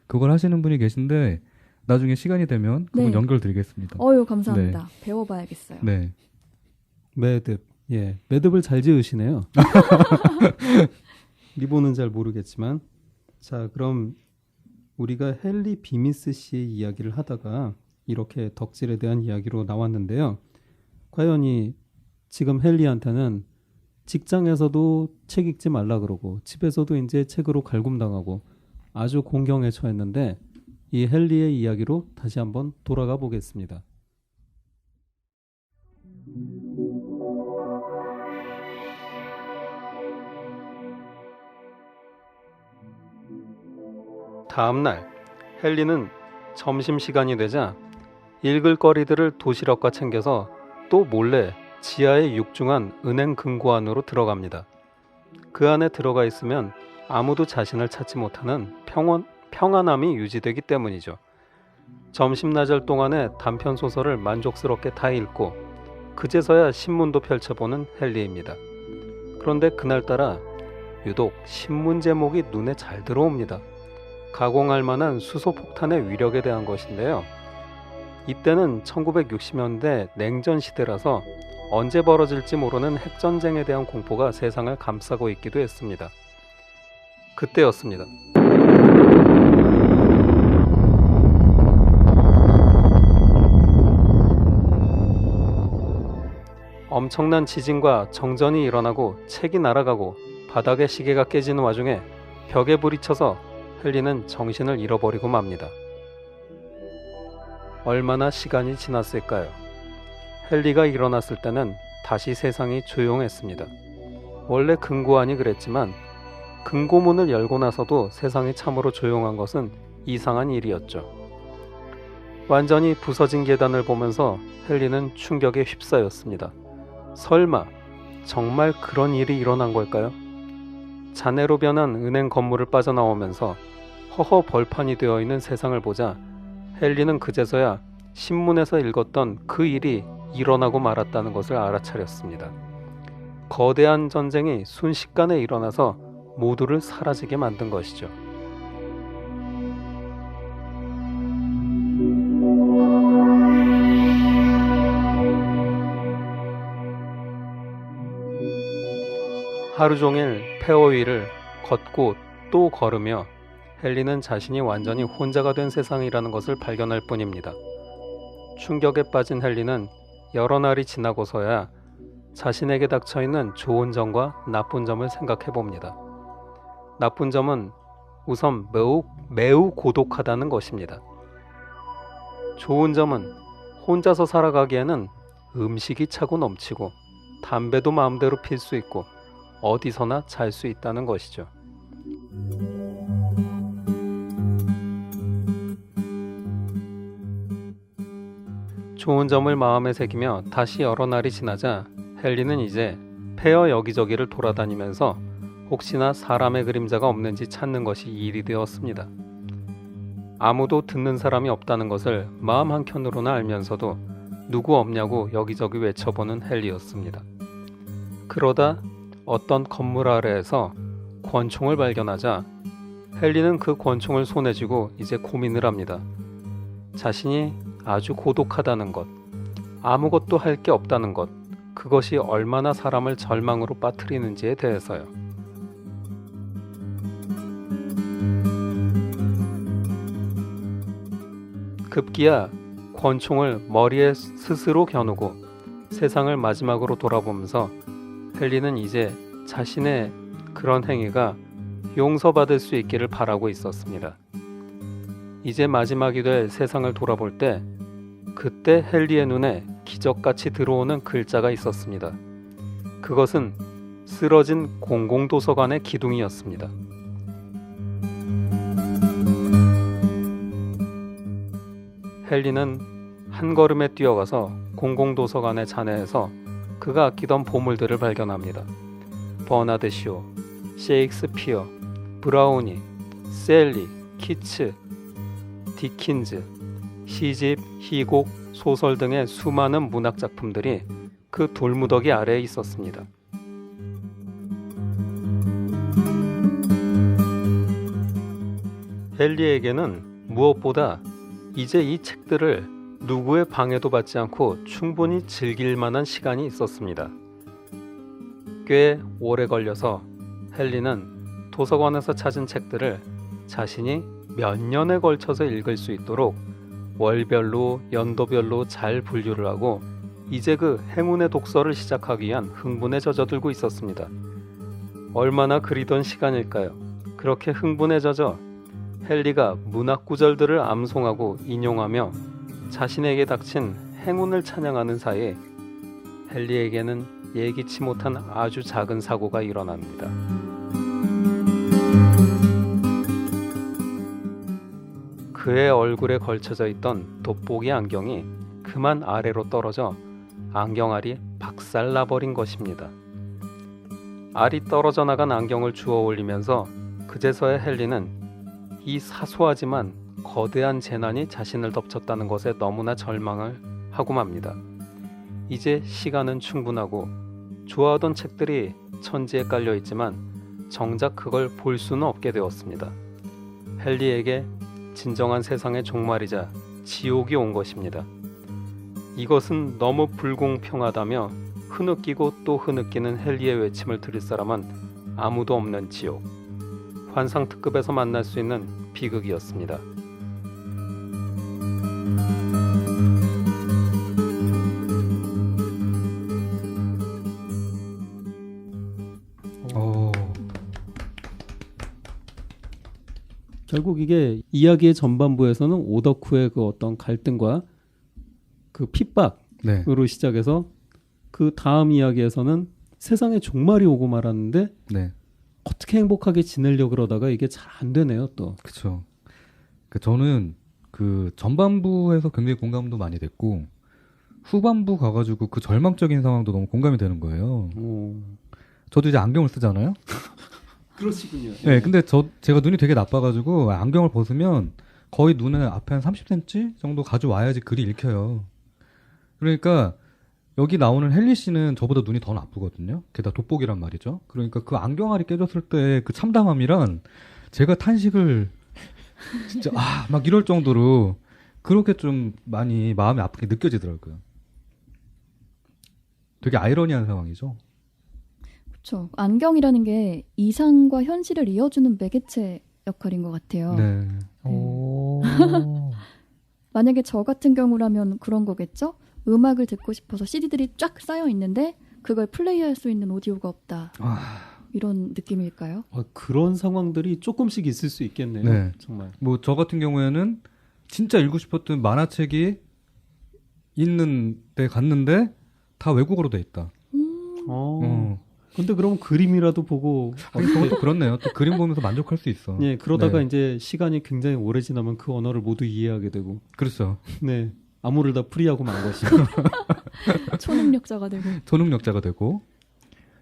그걸 하시는 분이 계신데 나중에 시간이 되면 그분 연결드리겠습니다. 감사합니다. 네. 배워봐야겠어요. 네. 매듭. 예. 매듭을 잘 지으시네요. 리본은 잘 모르겠지만. 자, 그럼 우리가 헨리 비미스 씨의 이야기를 하다가 이렇게 덕질에 대한 이야기로 나왔는데요. 과연 지금 헨리한테는 직장에서도 책 읽지 말라 그러고 집에서도 이제 책으로 갈굼당하고 아주 공경에 처했는데 이 헨리의 이야기로 다시 한번 돌아가 보겠습니다. 다음 날 헨리는 점심시간이 되자 읽을 거리들을 도시락과 챙겨서 또 몰래 지하의 육중한 은행 금고 안으로 들어갑니다. 그 안에 들어가 있으면 아무도 자신을 찾지 못하는 평안함이 유지되기 때문이죠. 점심나절 동안의 단편소설을 만족스럽게 다 읽고 그제서야 신문도 펼쳐보는 헨리입니다. 그런데 그날따라 유독 신문 제목이 눈에 잘 들어옵니다. 가공할 만한 수소폭탄의 위력에 대한 것인데요. 이때는 1960년대 냉전 시대라서 언제 벌어질지 모르는 핵전쟁에 대한 공포가 세상을 감싸고 있기도 했습니다. 그때였습니다. 엄청난 지진과 정전이 일어나고 책이 날아가고 바닥에 시계가 깨지는 와중에 벽에 부딪혀서 헨리는 정신을 잃어버리고 맙니다. 얼마나 시간이 지났을까요? 헨리가 일어났을 때는 다시 세상이 조용했습니다. 원래 금고안이 그랬지만 금고문을 열고 나서도 세상이 참으로 조용한 것은 이상한 일이었죠. 완전히 부서진 계단을 보면서 헨리는 충격에 휩싸였습니다. 설마 정말 그런 일이 일어난 걸까요? 잔해로 변한 은행 건물을 빠져나오면서 허허 벌판이 되어 있는 세상을 보자 헨리는 그제서야 신문에서 읽었던 그 일이 일어나고 말았다는 것을 알아차렸습니다. 거대한 전쟁이 순식간에 일어나서 모두를 사라지게 만든 것이죠. 하루 종일 폐허 위를 걷고 또 걸으며 헨리는 자신이 완전히 혼자가 된 세상이라는 것을 발견할 뿐입니다. 충격에 빠진 헨리는 여러 날이 지나고서야 자신에게 닥쳐있는 좋은 점과 나쁜 점을 생각해 봅니다. 나쁜 점은 우선 매우 고독하다는 것입니다. 좋은 점은 혼자서 살아가기에는 음식이 차고 넘치고 담배도 마음대로 필 수 있고 어디서나 잘 수 있다는 것이죠. 좋은 점을 마음에 새기며 다시 여러 날이 지나자 헨리는 이제 폐허 여기저기를 돌아다니면서 혹시나 사람의 그림자가 없는지 찾는 것이 일이 되었습니다. 아무도 듣는 사람이 없다는 것을 마음 한켠으로는 알면서도 누구 없냐고 여기저기 외쳐보는 헨리였습니다. 그러다 어떤 건물 아래에서 권총을 발견하자 헨리는 그 권총을 손에 쥐고 이제 고민을 합니다. 자신이 아주 고독하다는 것, 아무것도 할 게 없다는 것, 그것이 얼마나 사람을 절망으로 빠뜨리는지에 대해서요. 급기야 권총을 머리에 스스로 겨누고 세상을 마지막으로 돌아보면서 헨리는 이제 자신의 그런 행위가 용서받을 수 있기를 바라고 있었습니다. 이제 마지막이 될 세상을 돌아볼 때 그때 헨리의 눈에 기적같이 들어오는 글자가 있었습니다. 그것은 쓰러진 공공도서관의 기둥이었습니다. 헨리는 한 걸음에 뛰어가서 공공도서관의 잔해에서 그가 아끼던 보물들을 발견합니다. 버나드 쇼, 셰익스피어, 브라우니, 셀리, 키츠, 디킨즈, 시집, 희곡, 소설 등의 수많은 문학 작품들이 그 돌무더기 아래에 있었습니다. 헨리에게는 무엇보다 이제 이 책들을 누구의 방해도 받지 않고 충분히 즐길 만한 시간이 있었습니다. 꽤 오래 걸려서 헨리는 도서관에서 찾은 책들을 자신이 몇 년에 걸쳐서 읽을 수 있도록 월별로 연도별로 잘 분류를 하고 이제 그 행운의 독서를 시작하기 위한 흥분에 젖어들고 있었습니다. 얼마나 그리던 시간일까요? 그렇게 흥분에 젖어 헨리가 문학 구절들을 암송하고 인용하며 자신에게 닥친 행운을 찬양하는 사이에 헨리에게는 예기치 못한 아주 작은 사고가 일어납니다. 그의 얼굴에 걸쳐져 있던 돋보기 안경이 그만 아래로 떨어져 안경알이 박살나버린 것입니다. 알이 떨어져 나간 안경을 주워 올리면서 그제서야 헨리는 이 사소하지만 거대한 재난이 자신을 덮쳤다는 것에 너무나 절망을 하고 맙니다. 이제 시간은 충분하고 좋아하던 책들이 천지에 깔려 있지만 정작 그걸 볼 수는 없게 되었습니다. 헨리에게 진정한 세상의 종말이자 지옥이 온 것입니다. 이것은 너무 불공평하다며 흐느끼고 또 흐느끼는 헨리의 외침을 들을 사람은 아무도 없는 지옥. 환상특급에서 만날 수 있는 비극이었습니다. 결국 이게 이야기의 전반부에서는 오덕후의 그 어떤 갈등과 그 핍박으로 네. 시작해서 그 다음 이야기에서는 세상에 종말이 오고 말았는데 네. 어떻게 행복하게 지내려고 그러다가 이게 잘 안 되네요 또. 그렇죠. 저는 그 전반부에서 굉장히 공감도 많이 됐고 후반부 가가지고 그 절망적인 상황도 너무 공감이 되는 거예요. 저도 이제 안경을 쓰잖아요. 그러시군요. 네, 근데 제가 눈이 되게 나빠가지고 안경을 벗으면 거의 눈에 앞에 한 30cm 정도 가져와야지 글이 읽혀요. 그러니까 여기 나오는 헨리 씨는 저보다 눈이 더 나쁘거든요. 게다가 돋보기란 말이죠. 그러니까 그 안경알이 깨졌을 때 그 참담함이란 제가 탄식을 진짜 막 이럴 정도로 그렇게 좀 많이 마음이 아프게 느껴지더라고요. 되게 아이러니한 상황이죠. 그렇죠. 안경이라는 게 이상과 현실을 이어주는 매개체 역할인 것 같아요. 네. 오. 만약에 저 같은 경우라면 그런 거겠죠? 음악을 듣고 싶어서 CD들이 쫙 쌓여 있는데 그걸 플레이할 수 있는 오디오가 없다. 이런 느낌일까요? 그런 상황들이 조금씩 있을 수 있겠네요. 네. 정말. 뭐 저 같은 경우에는 진짜 읽고 싶었던 만화책이 있는 데 갔는데 다 외국어로 돼 있다. 근데 그럼 그림이라도 보고 하긴 저것도 그렇네요. 또 그림 보면서 만족할 수 있어. 네, 그러다가 네. 이제 시간이 굉장히 오래 지나면 그 언어를 모두 이해하게 되고 그렇죠. 네. 아무를 다 풀이하고 만 것이. 초능력자가 되고. 초능력자가 되고.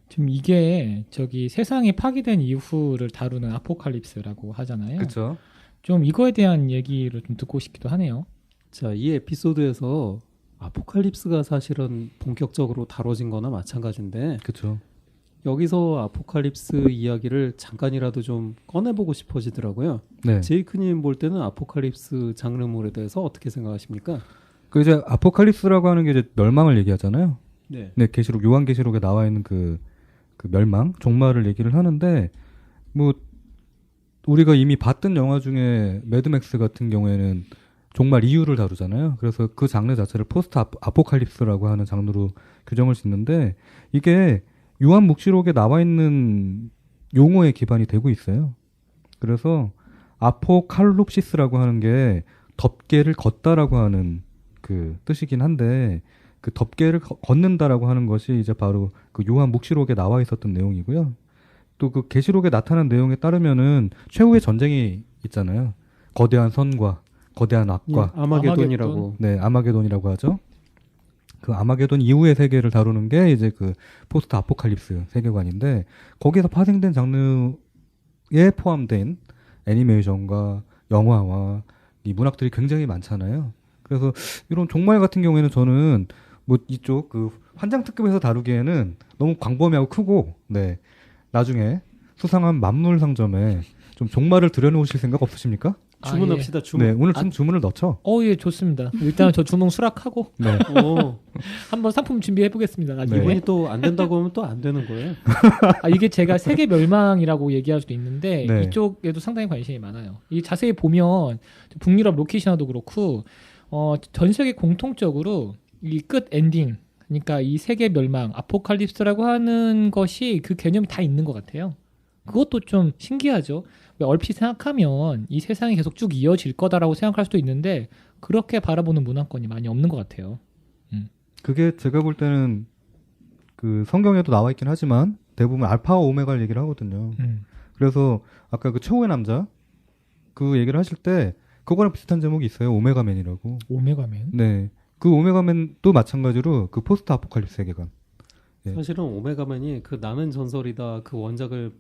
지금 이게 저기 세상이 파괴된 이후를 다루는 아포칼립스라고 하잖아요. 그렇죠. 좀 이거에 대한 얘기를 좀 듣고 싶기도 하네요. 자, 이 에피소드에서 아포칼립스가 사실은 본격적으로 다뤄진 거나 마찬가지인데 그렇죠. 여기서 아포칼립스 이야기를 잠깐이라도 좀 꺼내보고 싶어지더라고요. 네. 제이크님 볼 때는 아포칼립스 장르물에 대해서 어떻게 생각하십니까? 그 이제 아포칼립스라고 하는 게 이제 멸망을 얘기하잖아요. 네. 네, 계시록 요한계시록에 나와 있는 그 멸망, 종말을 얘기를 하는데 뭐 우리가 이미 봤던 영화 중에 매드맥스 같은 경우에는 종말 이유를 다루잖아요. 그래서 그 장르 자체를 포스트 아포칼립스라고 하는 장르로 규정을 짓는데 이게 요한묵시록에 나와 있는 용어에 기반이 되고 있어요. 그래서 아포칼롭시스라고 하는 게 덮개를 걷다라고 하는 그 뜻이긴 한데 그 덮개를 걷는다라고 하는 것이 이제 바로 그 요한묵시록에 나와 있었던 내용이고요. 또 그 계시록에 나타난 내용에 따르면은 최후의 전쟁이 있잖아요. 거대한 선과 거대한 악과 아마게돈이라고. 네, 아마게돈이라고 하죠. 그 아마게돈 이후의 세계를 다루는 게 이제 그 포스트 아포칼립스 세계관인데 거기에서 파생된 장르에 포함된 애니메이션과 영화와 이 문학들이 굉장히 많잖아요. 그래서 이런 종말 같은 경우에는 저는 뭐 이쪽 그 환장 특급에서 다루기에는 너무 광범위하고 크고 네. 나중에 수상한 만물 상점에 좀 종말을 들여놓으실 생각 없으십니까? 주문합시다. 주문. 네, 오늘 좀 주문을 넣죠. 예, 좋습니다. 일단 저 주문 수락하고 네. 한번 상품 준비해 보겠습니다. 나중에. 네. 이분이 또 안 된다고 하면 또 안 되는 거예요. 이게 제가 세계 멸망이라고 얘기할 수도 있는데 네. 이쪽에도 상당히 관심이 많아요. 이 자세히 보면 북유럽 로키시나도 그렇고 전 세계 공통적으로 이 끝 엔딩, 그러니까 이 세계 멸망, 아포칼립스라고 하는 것이 그 개념이 다 있는 것 같아요. 그것도 좀 신기하죠. 얼핏 생각하면 이 세상이 계속 쭉 이어질 거다라고 생각할 수도 있는데 그렇게 바라보는 문화권이 많이 없는 것 같아요. 그게 제가 볼 때는 그 성경에도 나와 있긴 하지만 대부분 알파와 오메가를 얘기를 하거든요. 그래서 아까 그 최후의 남자 그 얘기를 하실 때 그거랑 비슷한 제목이 있어요. 오메가맨이라고. 오메가맨? 네. 그 오메가맨도 마찬가지로 그 포스트 아포칼립스 세계관. 네. 사실은 오메가맨이 그 나는 전설이다 그 원작을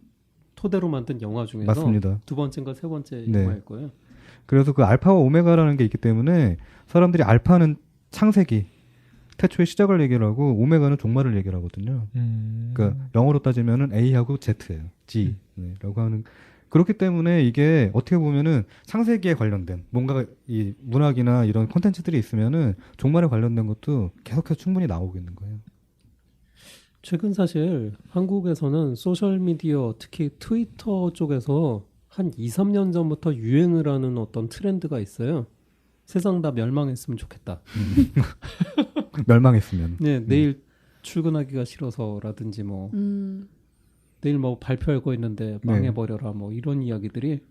토대로 만든 영화 중에서 맞습니다. 두 번째인가 세 번째 네. 영화일 거예요. 그래서 그 알파와 오메가라는 게 있기 때문에 사람들이 알파는 창세기, 태초의 시작을 얘기를 하고 오메가는 종말을 얘기를 하거든요. 그러니까 영어로 따지면은 A하고 Z예요. G라고 하는. 그렇기 때문에 이게 어떻게 보면은 창세기에 관련된 뭔가 이 문학이나 이런 콘텐츠들이 있으면은 종말에 관련된 것도 계속해서 충분히 나오고 있는 거예요. 최근 사실 한국에서는 소셜미디어 특히 트위터 쪽에서 한 2, 3년 전부터 유행을 하는 어떤 트렌드가 있어요. 세상 다 멸망했으면 좋겠다. 멸망했으면. 네, 내일 출근하기가 싫어서라든지 뭐 내일 뭐 발표할 거 있는데 망해버려라 뭐 이런 이야기들이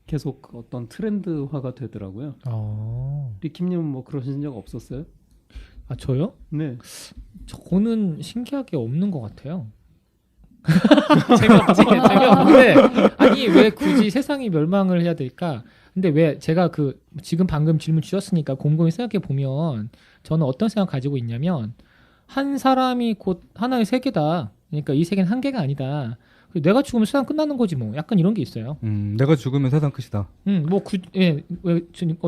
계속 그 어떤 트렌드화가 되더라고요. 리킴님은 뭐 그러신 적 없었어요? 저요? 네. 저거는 신기하게 없는 것 같아요. 제가 없는데 아니 왜 굳이 세상이 멸망을 해야 될까? 근데 왜 제가 그 지금 방금 질문 주셨으니까 곰곰이 생각해 보면 저는 어떤 생각 가지고 있냐면 한 사람이 곧 하나의 세계다. 그러니까 이 세계는 한 개가 아니다. 내가 죽으면 세상 끝나는 거지 뭐. 약간 이런 게 있어요. 내가 죽으면 세상 끝이다.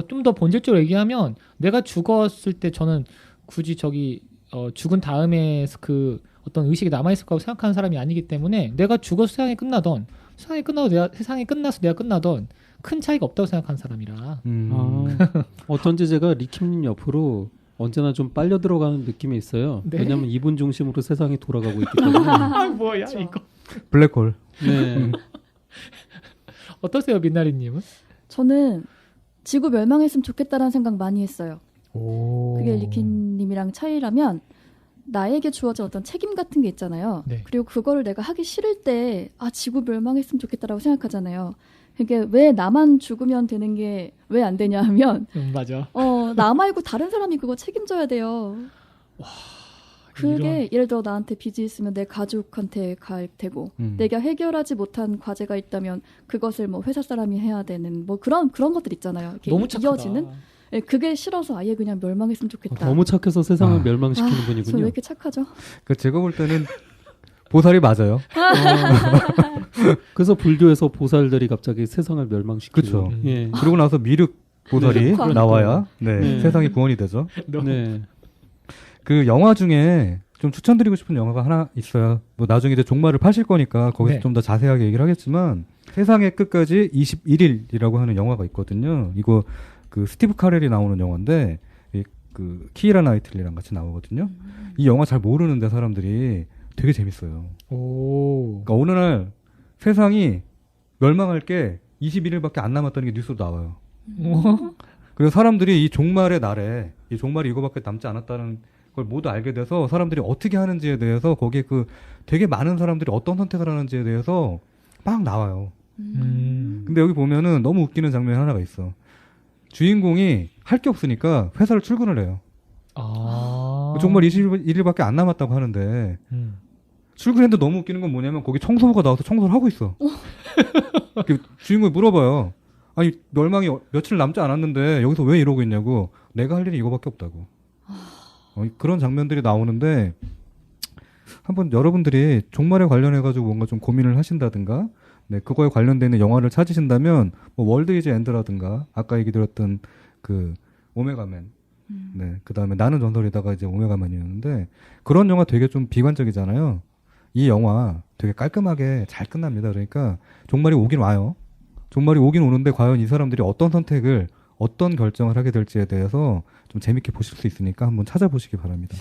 좀 더 본질적으로 얘기하면 내가 죽었을 때 저는 굳이 죽은 다음에 그 어떤 의식이 남아있을 거라고 생각하는 사람이 아니기 때문에 내가 죽어서 세상이 끝나던 세상이 끝나서 내가 끝나던 큰 차이가 없다고 생각하는 사람이라. 어쩐지 제가 리킴님 옆으로 언제나 좀 빨려 들어가는 느낌이 있어요. 네. 왜냐하면 이분 중심으로 세상이 돌아가고 있기 때문에. 아 뭐야 이거. 블랙홀. 네. 어떠세요 민나리님은? 저는 지구 멸망했으면 좋겠다라는 생각 많이 했어요. 오. 그게 리키님이랑 차이라면 나에게 주어진 어떤 책임 같은 게 있잖아요. 네. 그리고 그거를 내가 하기 싫을 때 지구 멸망했으면 좋겠다라고 생각하잖아요. 그게 왜 나만 죽으면 되는 게 왜 안 되냐 하면 맞아. 나 말고 다른 사람이 그거 책임져야 돼요. 그게 예를 들어 나한테 빚이 있으면 내 가족한테 갈 테고 내가 해결하지 못한 과제가 있다면 그것을 뭐 회사 사람이 해야 되는 뭐 그런 것들 있잖아요. 이렇게 너무 착하다. 이어지는 예, 그게 싫어서 아예 그냥 멸망했으면 좋겠다. 너무 착해서 세상을 멸망시키는 저 왜 분이군요. 이렇게 착하죠? 그 제가 볼 때는 보살이 맞아요. 그래서 불교에서 보살들이 갑자기 세상을 멸망시키고. 그쵸. 예. 그러고 나서 미륵 보살이 네. 나와야 네. 세상이 구원이 되죠. 네. 그 영화 중에 좀 추천드리고 싶은 영화가 하나 있어요. 뭐 나중에 이제 종말을 파실 거니까 거기서 네. 좀 더 자세하게 얘기를 하겠지만 세상의 끝까지 21일이라고 하는 영화가 있거든요. 이거 그 스티브 카렐이 나오는 영화인데 그 키이라 나이틀리랑 같이 나오거든요. 이 영화 잘 모르는데 사람들이 되게 재밌어요. 오. 그러니까 어느 날 세상이 멸망할 게 21일밖에 안 남았다는 게 뉴스로 나와요. 그래서 사람들이 이 종말의 날에 이 종말이 이거밖에 남지 않았다는 걸 모두 알게 돼서 사람들이 어떻게 하는지에 대해서 거기에 그 되게 많은 사람들이 어떤 선택을 하는지에 대해서 막 나와요. 근데 여기 보면은 너무 웃기는 장면이 하나가 있어. 주인공이 할 게 없으니까 회사를 출근을 해요. 정말 21일밖에 안 남았다고 하는데 출근했는데 너무 웃기는 건 뭐냐면 거기 청소부가 나와서 청소를 하고 있어. 주인공이 물어봐요. 아니 멸망이 며칠 남지 않았는데 여기서 왜 이러고 있냐고. 내가 할 일이 이거밖에 없다고. 그런 장면들이 나오는데 한번 여러분들이 종말에 관련해가지고 뭔가 좀 고민을 하신다든가 네, 그거에 관련되는 영화를 찾으신다면 뭐 월드 이즈 엔드라든가 아까 얘기 드렸던 그 오메가맨 네, 그다음에 나는 전설이다가 이제 오메가맨이었는데 그런 영화 되게 좀 비관적이잖아요. 이 영화 되게 깔끔하게 잘 끝납니다. 그러니까 종말이 오긴 와요. 종말이 오긴 오는데 과연 이 사람들이 어떤 선택을 어떤 결정을 하게 될지에 대해서 좀 재밌게 보실 수 있으니까 한번 찾아보시기 바랍니다.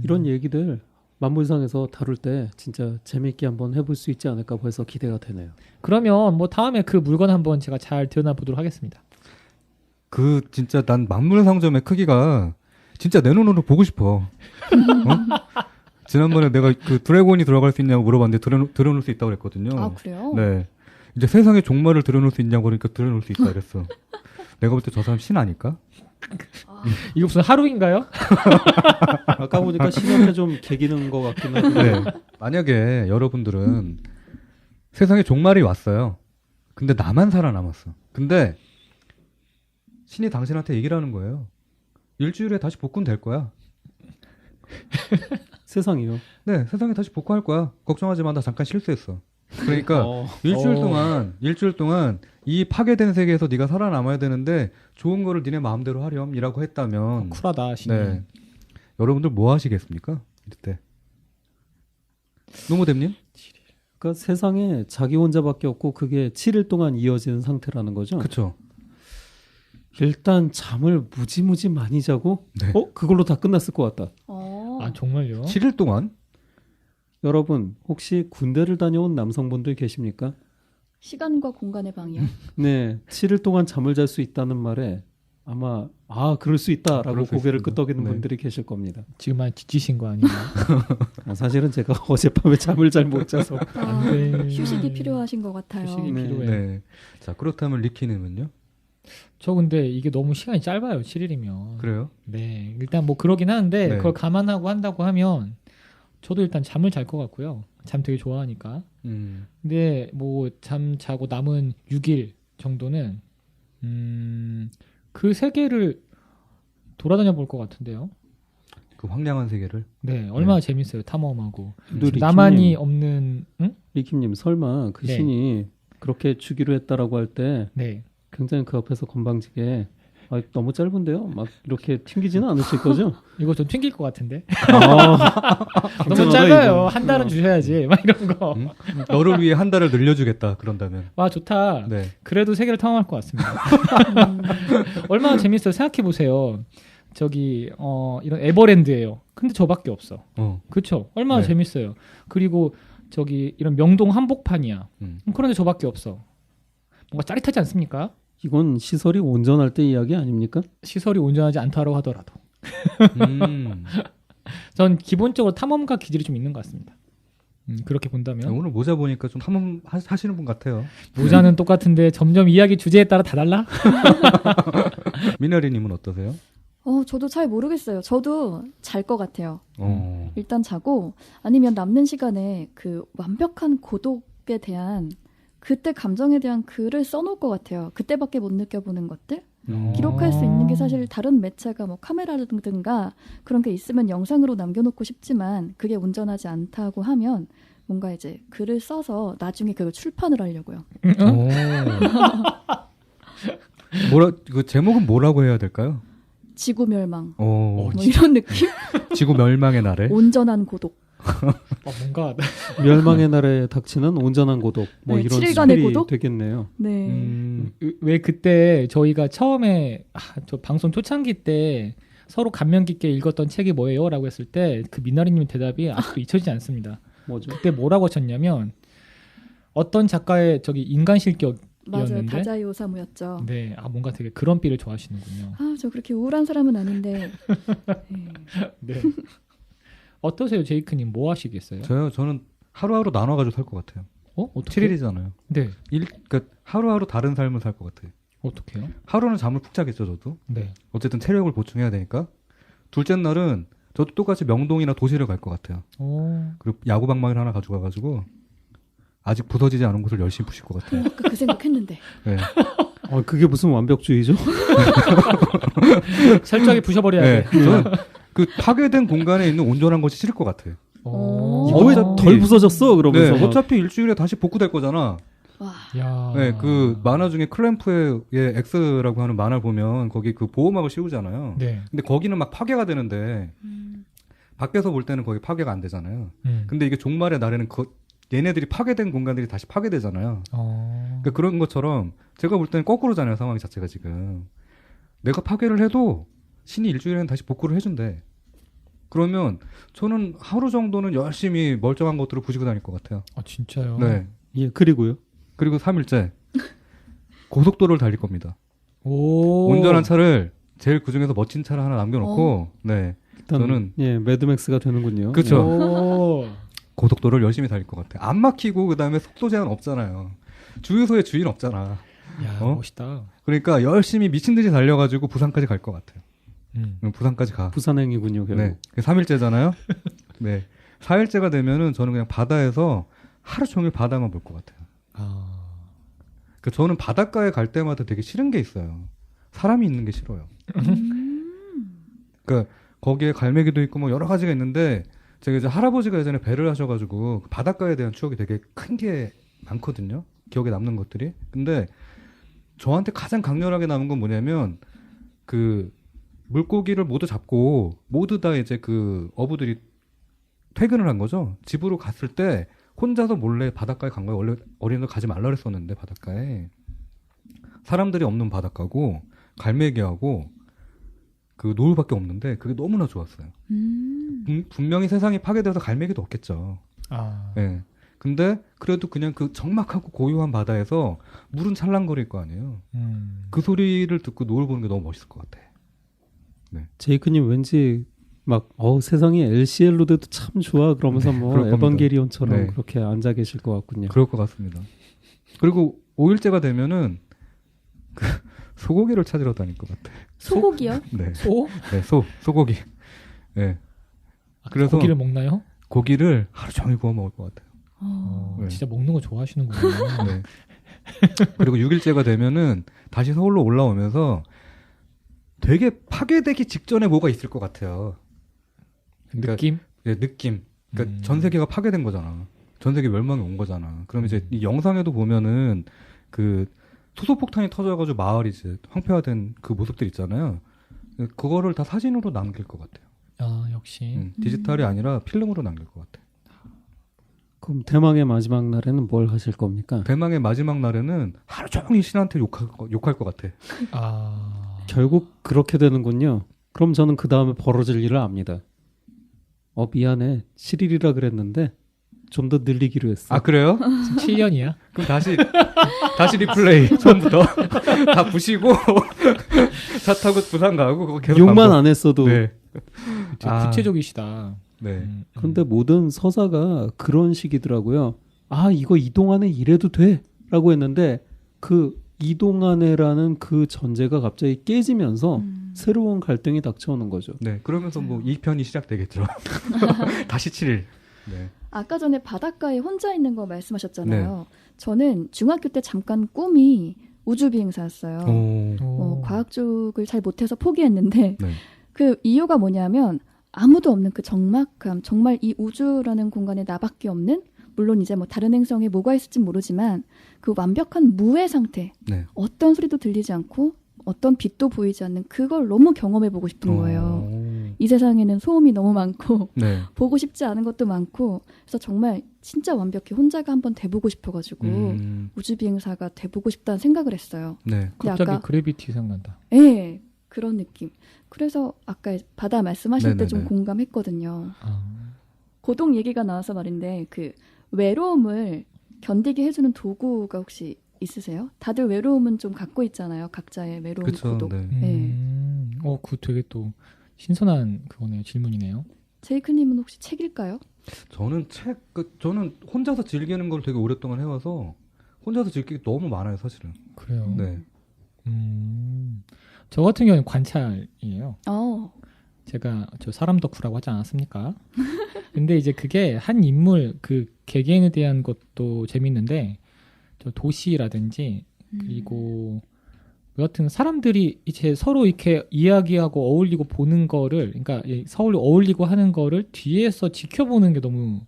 이런 얘기들 만물상에서 다룰 때 진짜 재밌게 한번 해볼 수 있지 않을까 해서 기대가 되네요. 그러면 뭐 다음에 그 물건 한번 제가 잘 들여다 보도록 하겠습니다. 그 진짜 난 만물상점의 크기가 진짜 내 눈으로 보고 싶어. 지난번에 내가 그 드래곤이 들어갈 수 있냐고 물어봤는데 들어놓을 수 있다고 그랬거든요. 아 그래요? 네. 이제 세상에 종말을 들어놓을 수 있냐고 그러니까 들어놓을 수 있다 그랬어. 내가 볼 때 저 사람 신 아닐까? 이거 무슨 하루인가요? 아까 보니까 신한테 좀 개기는 것 같긴 한데. 네. 만약에 여러분들은 세상에 종말이 왔어요. 근데 나만 살아남았어. 근데 신이 당신한테 얘기를 하는 거예요. 일주일에 다시 복구는 될 거야. 세상이요. 네, 세상에 다시 복구할 거야. 걱정하지 마. 나 잠깐 실수했어. 그러니까 일주일 동안 이 파괴된 세계에서 네가 살아남아야 되는데 좋은 거를 니네 마음대로 하렴이라고 했다면 쿨하다 신이. 네. 여러분들 뭐 하시겠습니까? 이때. 노모댐님? 그러니까 세상에 자기 혼자밖에 없고 그게 7일 동안 이어지는 상태라는 거죠. 그쵸. 일단 잠을 무지무지 많이 자고 네. 그걸로 다 끝났을 것 같다. 아 정말요? 7일 동안? 여러분 혹시 군대를 다녀온 남성분들 계십니까? 시간과 공간의 방이요. 네, 7일 동안 잠을 잘 수 있다는 말에 아마 그럴 수 있다라고 그럴 수 고개를 있습니다. 끄덕이는 네. 분들이 계실 겁니다. 지금 많이 지치신 거 아닌가요? 사실은 제가 어젯밤에 잠을 잘 못 자서 안 돼. 휴식이 필요하신 것 같아요. 휴식이 네. 필요해. 네. 자, 그렇다면 리키님은요? 저 근데 이게 너무 시간이 짧아요. 7일이면. 그래요? 네. 일단 뭐 그러긴 하는데 네. 그걸 감안하고 한다고 하면 저도 일단 잠을 잘 것 같고요. 잠 되게 좋아하니까. 근데 뭐 잠 자고 남은 6일 정도는 그 세계를 돌아다녀 볼 것 같은데요. 그 황량한 세계를. 네, 얼마나 재밌어요. 탐험하고 또 나만이 없는. 응? 리킴님 설마 그 네. 신이 그렇게 주기로 했다라고 할 때 네. 굉장히 그 앞에서 건방지게 너무 짧은데요? 막 이렇게 튕기지는 않으실 거죠? 이거 좀 튕길 것 같은데. 너무 괜찮아요, 짧아요. 이거. 한 달은 주셔야지. 막 이런 거. 응? 너를 위해 한 달을 늘려주겠다 그런다면. 와 좋다. 네. 그래도 세계를 탐험할 것 같습니다. 얼마나 재밌어요. 생각해 보세요. 저기 이런 에버랜드예요. 근데 저밖에 없어. 그렇죠? 얼마나 네. 재밌어요. 그리고 저기 이런 명동 한복판이야. 음. 그런데 저밖에 없어. 뭔가 짜릿하지 않습니까? 이건 시설이 온전할 때 이야기 아닙니까? 시설이 온전하지 않다고 하더라도. 음. 전 기본적으로 탐험가 기질이 좀 있는 것 같습니다. 그렇게 본다면 오늘 모자 보니까 좀 탐험 하시는 분 같아요. 모자는 똑같은데 점점 이야기 주제에 따라 다 달라? 미나리님은 어떠세요? 저도 잘 모르겠어요. 저도 잘 것 같아요. 일단 자고 아니면 남는 시간에 그 완벽한 고독에 대한 그때 감정에 대한 글을 써놓을 것 같아요. 그때밖에 못 느껴보는 것들? 기록할 수 있는 게 사실 다른 매체가 뭐 카메라든가 그런 게 있으면 영상으로 남겨놓고 싶지만 그게 온전하지 않다고 하면 뭔가 이제 글을 써서 나중에 그걸 출판을 하려고요. 그 제목은 뭐라고 해야 될까요? 지구 멸망. 뭐 이런 느낌? 지구 멸망의 날에. 온전한 고독. 뭔가 멸망의 날에 닥치는 온전한 고독. 뭐 네, 이런 7일간의 스킬이 고독? 되겠네요. 네. 왜 그때 저희가 처음에 저 방송 초창기 때 서로 감명 깊게 읽었던 책이 뭐예요? 라고 했을 때 그 미나리님 대답이 아직도 잊혀지지 않습니다. 뭐죠? 그때 뭐라고 하셨냐면 어떤 작가의 저기 인간 맞아요. 실격이었는데 다자이 오사무였죠. 네, 뭔가 되게 그런 삐를 좋아하시는군요. 저 그렇게 우울한 사람은 아닌데. 네. 네. 어떠세요, 제이크님? 뭐 하시겠어요? 저는 하루하루 나눠가지고 살 것 같아요. 어떻게? 7일이잖아요. 네. 그러니까 하루하루 다른 삶을 살 것 같아요. 어떻게요? 하루는 잠을 푹 자겠죠, 저도. 네. 어쨌든 체력을 보충해야 되니까. 둘째 날은 저도 똑같이 명동이나 도시를 갈 것 같아요. 그리고 야구방망이를 하나 가져가가지고 아직 부서지지 않은 곳을 열심히 부실 것 같아요. 아까 그 생각했는데. 네. 그게 무슨 완벽주의죠? 철저하게 부셔버려야 네. 돼. 저는 그 파괴된 공간에 있는 온전한 것이 싫을 것 같아요. 이거 왜 덜 부서졌어? 그러면서 네, 어차피 일주일에 다시 복구될 거잖아. 와. 야. 네, 그 만화 중에 클램프의 X라고 하는 만화 보면 거기 그 보호막을 씌우잖아요. 네. 근데 거기는 막 파괴가 되는데 밖에서 볼 때는 거기 파괴가 안 되잖아요. 근데 이게 종말의 날에는 얘네들이 파괴된 공간들이 다시 파괴되잖아요. 그러니까 그런 것처럼 제가 볼 때는 거꾸로잖아요, 상황 자체가 지금. 내가 파괴를 해도 신이 일주일에는 다시 복구를 해준대. 그러면 저는 하루 정도는 열심히 멀쩡한 것들을 부시고 다닐 것 같아요. 진짜요? 네. 예, 그리고요. 그리고 3일째 고속도로를 달릴 겁니다. 오. 온전한 차를 제일 그 중에서 멋진 차를 하나 남겨놓고, 네. 일단 저는 매드맥스가 되는군요. 그쵸. 오. 고속도로를 열심히 달릴 것 같아요. 안 막히고 그다음에 속도 제한 없잖아요. 주유소에 주인 없잖아. 야, 어? 멋있다. 그러니까 열심히 미친 듯이 달려가지고 부산까지 갈 것 같아요. 부산까지 가. 부산행이군요, 결국. 네. 3일째잖아요. 네. 4일째가 되면은 저는 그냥 바다에서 하루 종일 바다만 볼 것 같아요. 그러니까 저는 바닷가에 갈 때마다 되게 싫은 게 있어요. 사람이 있는 게 싫어요. 그러니까 거기에 갈매기도 있고 뭐 여러 가지가 있는데 제가 이제 할아버지가 예전에 배를 하셔가지고 바닷가에 대한 추억이 되게 큰 게 많거든요. 기억에 남는 것들이. 근데 저한테 가장 강렬하게 남은 건 뭐냐면 그 물고기를 모두 잡고 모두 다 이제 그 어부들이 퇴근을 한 거죠. 집으로 갔을 때 혼자서 몰래 바닷가에 간 거예요. 원래 어린이들 가지 말라 그랬었는데 바닷가에 사람들이 없는 바닷가고 갈매기하고 그 노을밖에 없는데 그게 너무나 좋았어요. 분명히 세상이 파괴되어서 갈매기도 없겠죠. 네. 근데 그래도 그냥 그 적막하고 고요한 바다에서 물은 찰랑거릴 거 아니에요. 그 소리를 듣고 노을 보는 게 너무 멋있을 것 같아. 네. 제이크님 왠지 막 세상이 LCL로 돼도 참 좋아 그러면서 네, 뭐 그럴 겁니다. 에반게리온처럼 네. 그렇게 앉아 계실 것 같군요. 그럴 것 같습니다. 그리고 5일째가 되면은 그 소고기를 찾으러 다닐 것 같아. 소고기요? 네. 소? 네, 소고기. 네. 그래서 고기를 먹나요? 고기를 하루 종일 구워 먹을 것 같아요. 네. 진짜 먹는 거 좋아하시는군요. 네. 그리고 6일째가 되면은 다시 서울로 올라오면서 되게 파괴되기 직전에 뭐가 있을 것 같아요. 그러니까 느낌? 예, 느낌. 그러니까 전 세계가 파괴된 거잖아. 전 세계 멸망이 온 거잖아. 그럼 이제 이 영상에도 보면은 그 수소폭탄이 터져가지고 마을이 이제 황폐화된 그 모습들 있잖아요. 그거를 다 사진으로 남길 것 같아요. 아, 역시. 디지털이 아니라 필름으로 남길 것 같아요. 그럼 대망의 마지막 날에는 뭘 하실 겁니까? 대망의 마지막 날에는 하루 종일 신한테 욕할 것 같아. 아. 결국 그렇게 되는군요. 그럼 저는 그 다음에 벌어질 일을 압니다. 미안해. 7일이라 그랬는데 좀 더 늘리기로 했어. 아, 그래요? 지금 7년이야? 그럼 다시 리플레이 처음부터 다 부시고 차 타고 부산 가고 그거 계속 욕만 반복. 안 했어도. 네. 되게 아. 구체적이시다. 네. 근데 모든 서사가 그런 식이더라고요. 아, 이거 이동안에 이래도 돼? 라고 했는데 그 이동안에라는 그 전제가 갑자기 깨지면서 새로운 갈등이 닥쳐오는 거죠. 네. 그러면서 뭐 2편이 시작되겠죠. 다시 7일. 네. 아까 전에 바닷가에 혼자 있는 거 말씀하셨잖아요. 저는 중학교 때 잠깐 꿈이 우주비행사였어요. 과학 쪽을 잘 못해서 포기했는데 네. 그 이유가 뭐냐면 아무도 없는 그 적막함, 정말 이 우주라는 공간에 나밖에 없는, 물론 이제 뭐 다른 행성에 뭐가 있을진 모르지만 그 완벽한 무의 상태, 네. 어떤 소리도 들리지 않고 어떤 빛도 보이지 않는 그걸 너무 경험해보고 싶은 거예요. 이 세상에는 소음이 너무 많고 네. 보고 싶지 않은 것도 많고, 그래서 정말 진짜 완벽히 혼자가 한번 돼보고 싶어가지고 우주비행사가 돼보고 싶다는 생각을 했어요. 네. 근데 갑자기 아까 그래비티 생각난다. 예, 그런 느낌. 그래서 아까 바다 말씀하실 때 좀 네네네. 공감했거든요. 아. 고동 얘기가 나와서 말인데 그 외로움을 견디게 해주는 도구가 혹시 있으세요? 다들 외로움은 좀 갖고 있잖아요. 각자의 외로움 그쵸. 고독. 네. 그 되게 또 신선한 그거네요. 질문이네요. 제이크님은 혹시 책일까요? 저는 저는 혼자서 즐기는 걸 되게 오랫동안 해와서 혼자서 즐기기 너무 많아요, 사실은. 그래요. 네. 저 같은 경우는 관찰이에요. 제가 저 사람 덕후라고 하지 않았습니까? 근데 이제 그게 한 인물 그 개개인에 대한 것도 재밌는데 저 도시라든지 그리고 여하튼 사람들이 이제 서로 이렇게 이야기하고 어울리고 보는 거를, 그러니까 서로 어울리고 하는 거를 뒤에서 지켜보는 게 너무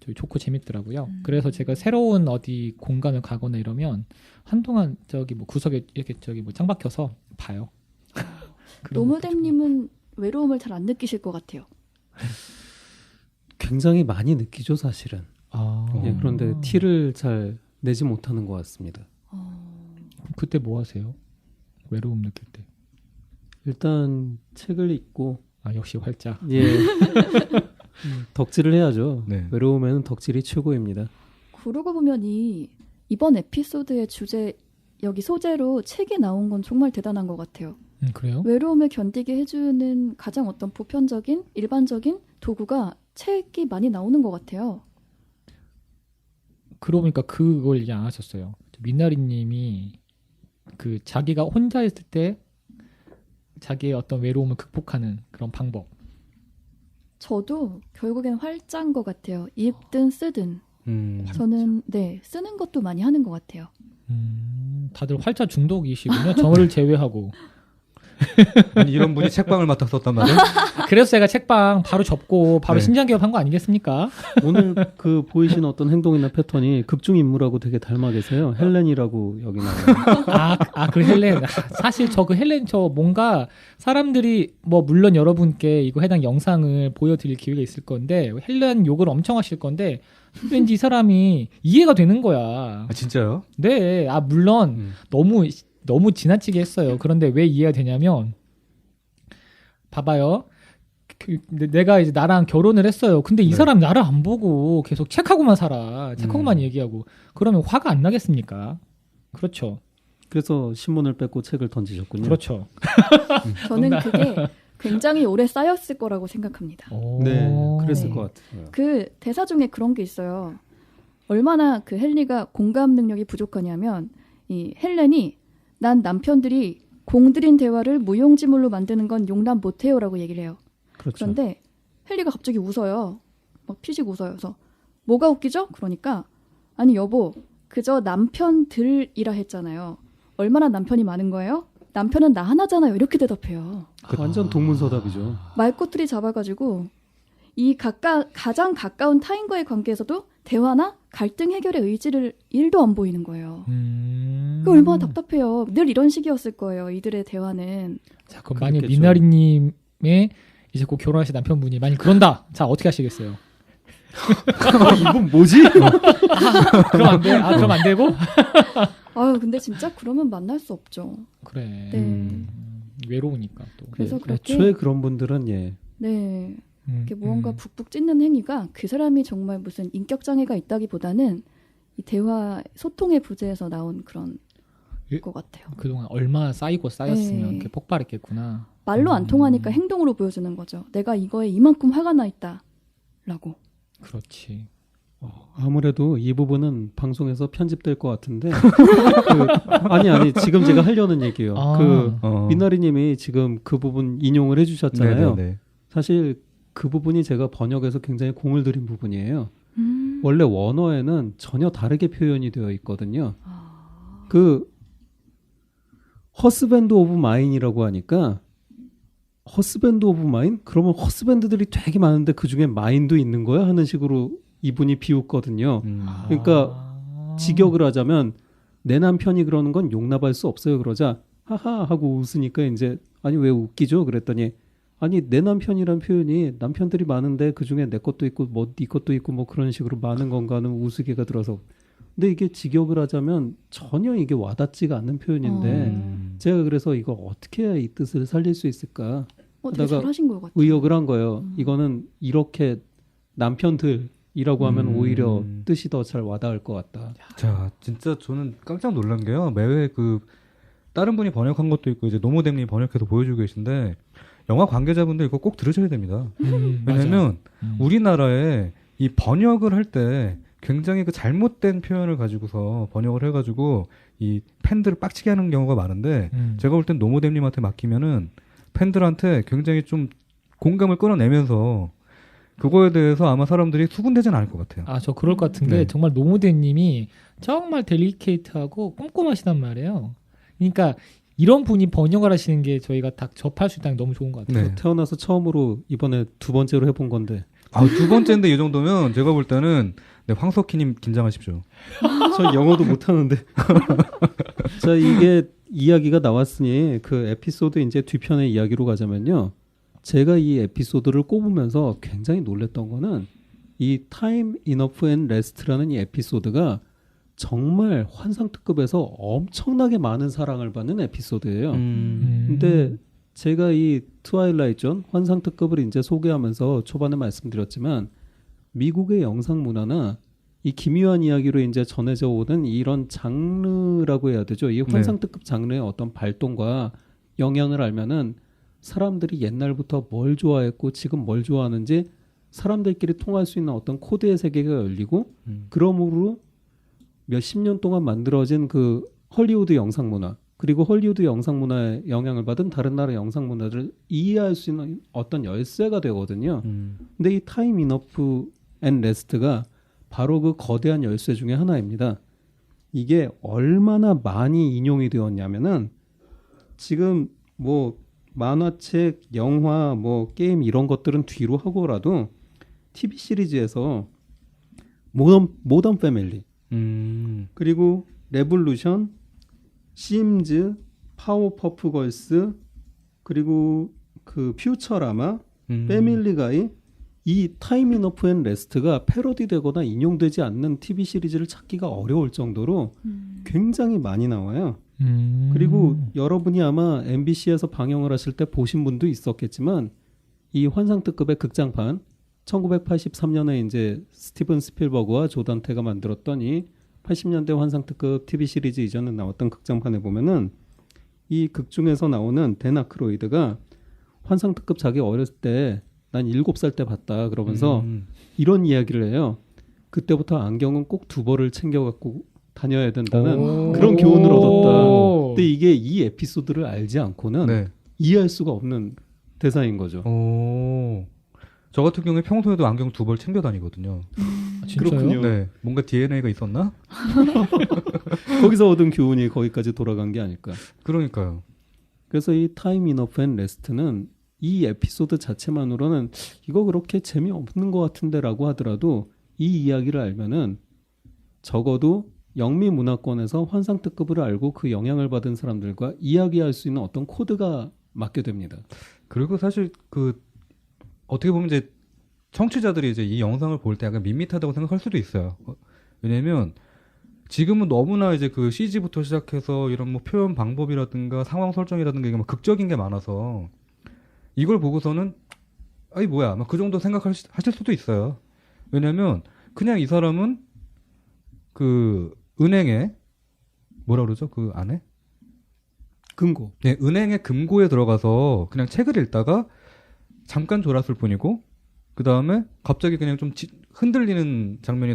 좋고 재밌더라고요. 그래서 제가 새로운 어디 공간을 가거나 이러면 한동안 저기 뭐 구석에 이렇게 저기 뭐 짱 박혀서 봐요. 노무댐님은 외로움을 잘 안 느끼실 것 같아요. 굉장히 많이 느끼죠, 사실은. 예, 그런데 티를 잘 내지 못하는 것 같습니다. 그때 뭐 하세요? 외로움 느낄 때? 일단 책을 읽고 역시 활짝. 예. 덕질을 해야죠. 네. 외로움에는 덕질이 최고입니다. 그러고 보면 이번 에피소드의 주제, 여기 소재로 책이 나온 건 정말 대단한 것 같아요. 그래요? 외로움을 견디게 해주는 가장 어떤 보편적인 일반적인 도구가 책이 많이 나오는 것 같아요. 그러고 보니까 그걸 얘기 안 하셨어요. 민나리님이 그 자기가 혼자 있을 때 자기의 어떤 외로움을 극복하는 그런 방법. 저도 결국엔 활자인 것 같아요. 읽든 쓰든. 저는 쓰는 것도 많이 하는 것 같아요. 다들 활자 중독이시군요. 저를 제외하고. 아니, 이런 분이 책방을 맡았었단 말이에요? 그래서 제가 책방 바로 접고 바로 네. 신장기업한 거 아니겠습니까? 오늘 그 보이신 어떤 행동이나 패턴이 극중 인물하고 되게 닮아 계세요. 헬렌이라고 여기 나와요. 그 헬렌. 사실 저 그 헬렌 저 뭔가 사람들이 뭐 물론 여러분께 이거 해당 영상을 보여드릴 기회가 있을 건데 헬렌 욕을 엄청 하실 건데 왠지 이 사람이 이해가 되는 거야. 아, 진짜요? 네. 물론 너무 지나치게 했어요. 그런데 왜 이해가 되냐면 봐봐요. 내가 이제 나랑 결혼을 했어요. 근데 이 네. 사람 나를 안 보고 계속 책하고만 살아. 책하고만 얘기하고. 그러면 화가 안 나겠습니까? 그렇죠. 그래서 신문을 뺏고 책을 던지셨군요. 그렇죠. 저는 그게 굉장히 오래 쌓였을 거라고 생각합니다. 네, 그랬을 네. 것 같아요. 그 대사 중에 그런 게 있어요. 얼마나 그 헨리가 공감 능력이 부족하냐면 이 헬렌이 난 남편들이 공들인 대화를 무용지물로 만드는 건 용납 못해요라고 얘기를 해요. 그렇죠. 그런데 헨리가 갑자기 웃어요. 막 피식 웃어요. 그래서 뭐가 웃기죠? 그러니까 아니 여보 그저 남편들이라 했잖아요. 얼마나 남편이 많은 거예요? 남편은 나 하나잖아요. 이렇게 대답해요. 완전 동문서답이죠. 말꼬투리 잡아가지고 이 가장 가까운 타인과의 관계에서도 대화나 갈등 해결의 의지를 1도 안 보이는 거예요. 그 얼마나 답답해요. 늘 이런 식이었을 거예요. 이들의 대화는. 자, 그럼 만약 그렇겠죠. 미나리님의 이제 곧 결혼하실 남편분이 만약 그런다. 자, 어떻게 하시겠어요? 이분 뭐지? 그럼 안 돼. 그럼 안 되고? 아유, 근데 진짜 그러면 만날 수 없죠. 그래. 네. 외로우니까 또. 그래서 그렇게 애초에 그런 분들은 네. 이렇게 무언가 북북 찢는 행위가 그 사람이 정말 무슨 인격 장애가 있다기보다는 이 대화 소통의 부재에서 나온 그런 것 같아요. 그동안 얼마나 쌓이고 쌓였으면 네. 이렇게 폭발했겠구나. 말로 안 통하니까 행동으로 보여주는 거죠. 내가 이거에 이만큼 화가 나 있다라고. 그렇지. 아무래도 이 부분은 방송에서 편집될 것 같은데 아니 지금 제가 하려는 얘기예요. 미나리님이 지금 그 부분 인용을 해주셨잖아요. 네네네. 사실 그 부분이 제가 번역에서 굉장히 공을 들인 부분이에요. 원래 원어에는 전혀 다르게 표현이 되어 있거든요. 그 허스밴드 오브 마인이라고 하니까 허스밴드 오브 마인? 그러면 허스밴드들이 되게 많은데 그 중에 마인도 있는 거야? 하는 식으로 이분이 비웃거든요. 그러니까 직역을 하자면 내 남편이 그러는 건 용납할 수 없어요. 그러자 하하 하고 웃으니까 이제 아니 왜 웃기죠? 그랬더니 아니 내 남편이란 표현이 남편들이 많은데 그 중에 내 것도 있고 뭐 네 것도 있고 뭐 그런 식으로 많은 건가는 우스개가 들어서 근데 이게 직역을 하자면 전혀 이게 와닿지가 않는 표현인데 제가 그래서 이거 어떻게 해야 이 뜻을 살릴 수 있을까 되게 하다가 잘하신 것 같아요. 의역을 한 거예요. 이거는 이렇게 남편들이라고 하면 오히려 뜻이 더 잘 와닿을 것 같다. 자, 진짜 저는 깜짝 놀란 게요. 매회 그 다른 분이 번역한 것도 있고 이제 노모댐님이 번역해서 보여주고 계신데 영화 관계자분들 이거 꼭 들으셔야 됩니다. 왜냐면 우리나라에 이 번역을 할 때 굉장히 그 잘못된 표현을 가지고서 번역을 해가지고 이 팬들을 빡치게 하는 경우가 많은데 제가 볼 땐 노모댐님한테 맡기면은 팬들한테 굉장히 좀 공감을 끌어내면서 그거에 대해서 아마 사람들이 수군대진 않을 것 같아요. 저 그럴 것 같은 게 네. 정말 노무대님이 정말 델리케이트하고 꼼꼼하시단 말이에요. 그러니까 이런 분이 번역을 하시는 게 저희가 다 접할 수 있다는 게 너무 좋은 것 같아요. 네. 태어나서 처음으로 이번에 두 번째로 해본 건데 두 번째인데 이 정도면 제가 볼 때는 네, 황석희님 긴장하십시오. 저 영어도 못하는데 자 이게 이야기가 나왔으니 그 에피소드 이제 뒤편의 이야기로 가자면요. 제가 이 에피소드를 꼽으면서 굉장히 놀랬던 거는 이 Time Enough and Rest라는 이 에피소드가 정말 환상특급에서 엄청나게 많은 사랑을 받는 에피소드예요. 근데 제가 이 트와일라이트 존 환상특급을 이제 소개하면서 초반에 말씀드렸지만 미국의 영상 문화나 이 기묘한 이야기로 이제 전해져 오는 이런 장르라고 해야 되죠. 이 환상특급 장르의 어떤 발동과 영향을 알면은 사람들이 옛날부터 뭘 좋아했고 지금 뭘 좋아하는지 사람들끼리 통할 수 있는 어떤 코드의 세계가 열리고 그러므로 몇십 년 동안 만들어진 그 헐리우드 영상 문화 그리고 헐리우드 영상 문화에 영향을 받은 다른 나라 영상 문화를 이해할 수 있는 어떤 열쇠가 되거든요. 근데 이 타임 이너프 앤 레스트가 바로 그 거대한 열쇠 중에 하나입니다. 이게 얼마나 많이 인용이 되었냐면은 지금 뭐 만화책, 영화, 뭐 게임 이런 것들은 뒤로 하고라도 TV 시리즈에서 모던 패밀리 그리고 레볼루션, 심즈, 파워퍼프 걸스 그리고 그 퓨처라마, 패밀리 가이 이 타임 이너프 앤 레스트가 패러디되거나 인용되지 않는 TV 시리즈를 찾기가 어려울 정도로 굉장히 많이 나와요. 그리고 여러분이 아마 MBC에서 방영을 하실 때 보신 분도 있었겠지만 이 환상특급의 극장판 1983년에 이제 스티븐 스필버그와 조 단테가 만들었던 이 80년대 환상특급 TV 시리즈 이전에 나왔던 극장판에 보면은 이 극 중에서 나오는 댄 아크로이드가 환상특급 자기 어렸을 때 난 7살 때 봤다 그러면서 이런 이야기를 해요. 그때부터 안경은 꼭 두 벌을 챙겨갖고 다녀야 된다는 그런 교훈을 얻었다. 근데 이게 이 에피소드를 알지 않고는 이해할 수가 없는 대사인 거죠. 저 같은 경우에 평소에도 안경 2벌 챙겨 다니거든요. 진짜요? 그렇군요. 네, 뭔가 DNA가 있었나? 거기서 얻은 교훈이 거기까지 돌아간 게 아닐까. 그러니까요. 그래서 이 타임 이너프 앤 레스트는 이 에피소드 자체만으로는 이거 그렇게 재미없는 것 같은데라고 하더라도 이 이야기를 알면은 적어도 영미 문화권에서 환상특급을 알고 그 영향을 받은 사람들과 이야기할 수 있는 어떤 코드가 맞게 됩니다. 그리고 사실 그 어떻게 보면 이제 청취자들이 이제 이 영상을 볼 때 약간 밋밋하다고 생각할 수도 있어요. 왜냐면 지금은 너무나 이제 그 CG부터 시작해서 이런 뭐 표현 방법이라든가 상황 설정이라든가 이게 막 극적인 게 많아서 이걸 보고서는 아이 뭐야 막 그 정도 생각하실 수도 있어요. 왜냐면 그냥 이 사람은 그 은행에 뭐라 그러죠? 그 안에? 금고. 네, 은행의 금고에 들어가서 그냥 책을 읽다가 잠깐 졸았을 뿐이고 그 다음에 갑자기 그냥 좀 흔들리는 장면이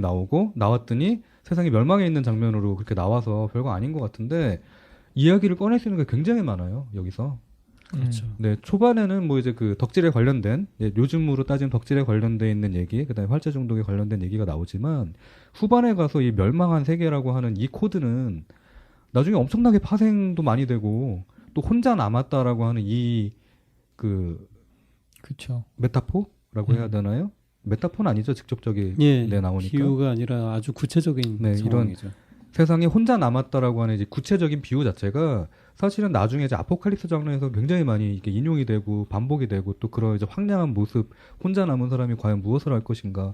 나왔더니 세상이 멸망해 있는 장면으로 그렇게 나와서 별거 아닌 것 같은데 이야기를 꺼낼 수 있는 게 굉장히 많아요. 여기서. 그렇죠. 네, 초반에는 뭐 이제 그 덕질에 관련된 요즘으로 따지면 덕질에 관련돼 있는 얘기, 그다음에 활자 중독에 관련된 얘기가 나오지만 후반에 가서 이 멸망한 세계라고 하는 이 코드는 나중에 엄청나게 파생도 많이 되고 또 혼자 남았다라고 하는 이 그 그렇죠. 메타포라고 해야 되나요? 메타포는 아니죠, 직접적인 예, 네 나오니까 비유가 아니라 아주 구체적인 네, 상황이죠. 세상에 혼자 남았다라고 하는 이제 구체적인 비유 자체가 사실은 나중에 이제 아포칼립스 장르에서 굉장히 많이 이렇게 인용이 되고 반복이 되고 또 그런 이제 황량한 모습, 혼자 남은 사람이 과연 무엇을 할 것인가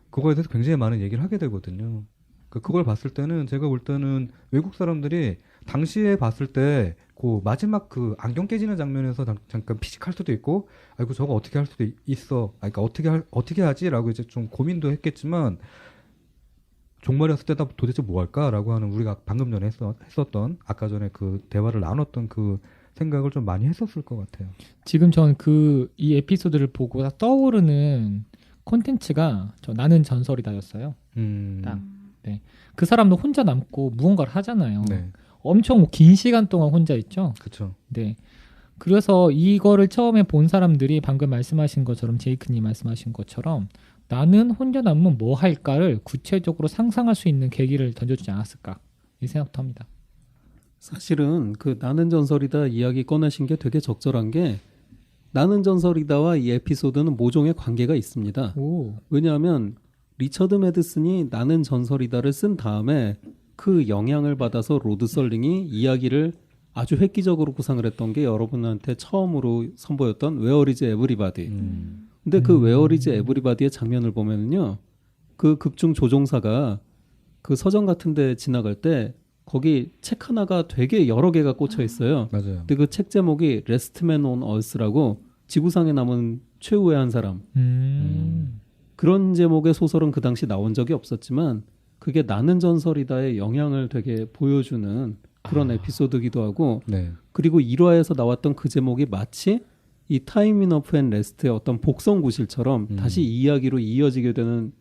그거에 대해서 굉장히 많은 얘기를 하게 되거든요. 그걸 봤을 때는 제가 볼 때는 외국 사람들이 당시에 봤을 때 그 마지막 그 안경 깨지는 장면에서 잠깐 피식할 수도 있고 아이고 저거 어떻게 할 수도 있어. 그러니까 어떻게 하지라고 이제 좀 고민도 했겠지만 종말이었을 때 도대체 뭐 할까라고 하는 우리가 방금 전에 했었던 아까 전에 그 대화를 나눴던 그 생각을 좀 많이 했었을 것 같아요. 지금 전 이 에피소드를 보고 떠오르는 콘텐츠가 저 나는 전설이다였어요. 딱. 네. 그 사람도 혼자 남고 무언가를 하잖아요. 네, 엄청 긴 시간 동안 혼자 있죠. 그렇죠. 네. 그래서 이거를 처음에 본 사람들이 방금 말씀하신 것처럼 제이크님 말씀하신 것처럼 나는 혼자 남으면 뭐 할까를 구체적으로 상상할 수 있는 계기를 던져주지 않았을까 이 생각도 합니다. 사실은 그 나는 전설이다 이야기 꺼내신 게 되게 적절한 게 나는 전설이다와 이 에피소드는 모종의 관계가 있습니다. 오. 왜냐하면 리처드 매드슨이 나는 전설이다를 쓴 다음에 그 영향을 받아서 로드 설링이 이야기를 아주 획기적으로 구상을 했던 게 여러분한테 처음으로 선보였던 웨어 이즈 에브리바디. 근데 그 웨어 이즈 에브리바디의 장면을 보면은요. 그 극중 조종사가 그 서점 같은 데 지나갈 때 거기 책 하나가 되게 여러 개가 꽂혀 있어요. 맞아요. 근데 그 책 제목이 레스트맨 온 얼스라고 지구상에 남은 최후의 한 사람. 그런 제목의 소설은 그 당시 나온 적이 없었지만 그게 나는 전설이다의 영향을 되게 보여주는 그런 에피소드기도 하고 네. 그리고 1화에서 나왔던 그 제목이 마치 이 타임 이너프 앤 레스트의 어떤 복선 구실처럼 다시 이 이야기로 이어지게 되는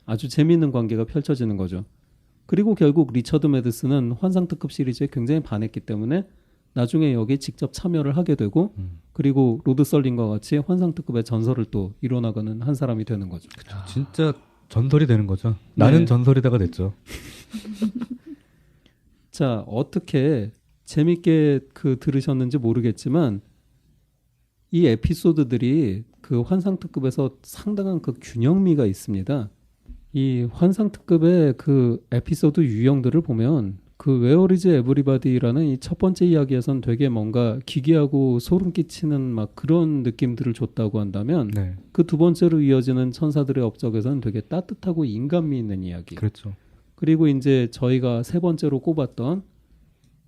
아주 재미있는 관계가 펼쳐지는 거죠. 그리고 결국 리처드 매드슨은 환상특급 시리즈에 굉장히 반했기 때문에 나중에 여기에 직접 참여를 하게 되고 그리고 로드 설링과 같이 환상특급의 전설을 또 이뤄나가는 한 사람이 되는 거죠. 진짜 전설이 되는 거죠. 나는 네. 전설이다가 됐죠. 자, 어떻게 재밌게 들으셨는지 모르겠지만 이 에피소드들이 그 환상특급에서 상당한 그 균형미가 있습니다. 이 환상특급의 그 에피소드 유형들을 보면 그 웨어 이즈 에브리바디라는 이 첫 번째 이야기에선 되게 뭔가 기괴하고 소름 끼치는 막 그런 느낌들을 줬다고 한다면 네. 그 두 번째로 이어지는 천사들의 업적에서는 되게 따뜻하고 인간미 있는 이야기. 그렇죠. 그리고 이제 저희가 세 번째로 꼽았던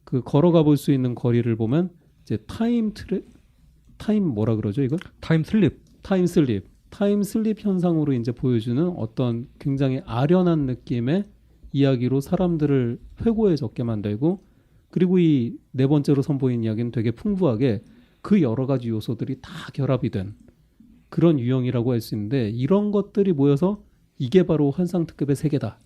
그 걸어가 볼 수 있는 거리를 보면 이제 타임 뭐라 그러죠 이걸? 타임 슬립. 타임 슬립 현상으로 이제 보여주는 어떤 굉장히 아련한 느낌의 이야기로 사람들을 회고에 적게 만들고 그리고 이 네 번째로 선보인 이야기는 되게 풍부하게 그 여러 가지 요소들이 다 결합이 된 그런 유형이라고 할 수 있는데 이런 것들이 모여서 이게 바로 환상특급의 세계다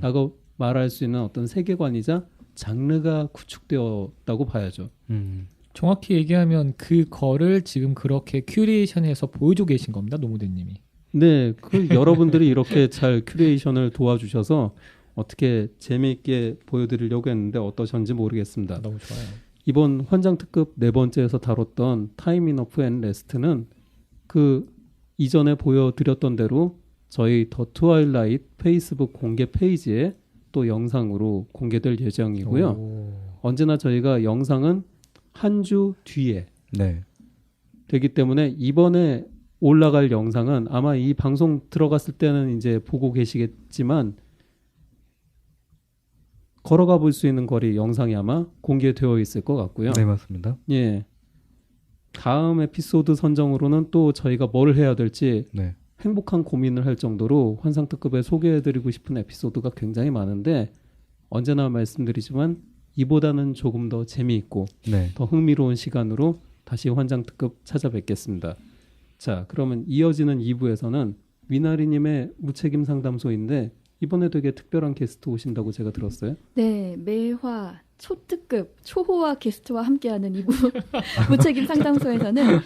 라고 말할 수 있는 어떤 세계관이자 장르가 구축되었다고 봐야죠. 정확히 얘기하면 그 거를 지금 그렇게 큐레이션해서 보여주고 계신 겁니다. 노무대님이. 네, 그 여러분들이 이렇게 잘 큐레이션을 도와주셔서 어떻게 재미있게 보여드리려고 했는데 어떠셨는지 모르겠습니다. 너무 좋아요. 이번 환장 특급 네 번째에서 다뤘던 타임 이너프 앤 레스트는 그 이전에 보여드렸던 대로 저희 더 트와일라이트 페이스북 공개 페이지에 또 영상으로 공개될 예정이고요. 오. 언제나 저희가 영상은 한 주 뒤에 네. 되기 때문에 이번에 올라갈 영상은 아마 이 방송 들어갔을 때는 이제 보고 계시겠지만 걸어가 볼 수 있는 거리 영상이 아마 공개되어 있을 것 같고요. 네, 맞습니다. 예. 다음 에피소드 선정으로는 또 저희가 뭘 해야 될지 네. 행복한 고민을 할 정도로 환상특급에 소개해드리고 싶은 에피소드가 굉장히 많은데 언제나 말씀드리지만 이보다는 조금 더 재미있고 네. 더 흥미로운 시간으로 다시 환장특급 찾아뵙겠습니다. 자, 그러면 이어지는 2부에서는 위나리님의 무책임 상담소인데 이번에 되게 특별한 게스트 오신다고 제가 들었어요. 네, 매화 초특급 초호화 게스트와 함께하는 이부 무책임 상담소에서는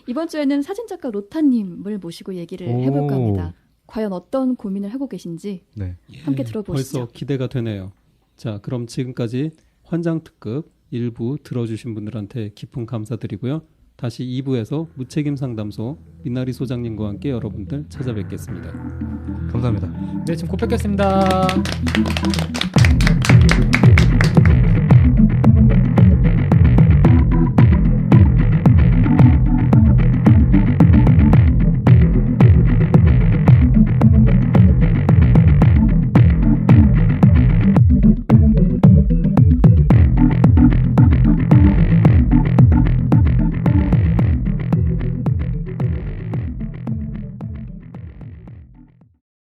이번 주에는 사진작가 로타님을 모시고 얘기를 해볼까 합니다. 과연 어떤 고민을 하고 계신지 네. 함께 들어보시죠. 벌써 기대가 되네요. 자, 그럼 지금까지 환장특급 일부 들어주신 분들한테 깊은 감사드리고요. 다시 2부에서 무책임 상담소 미나리 소장님과 함께 여러분들 찾아뵙겠습니다. 감사합니다. 네, 지금 곧 뵙겠습니다.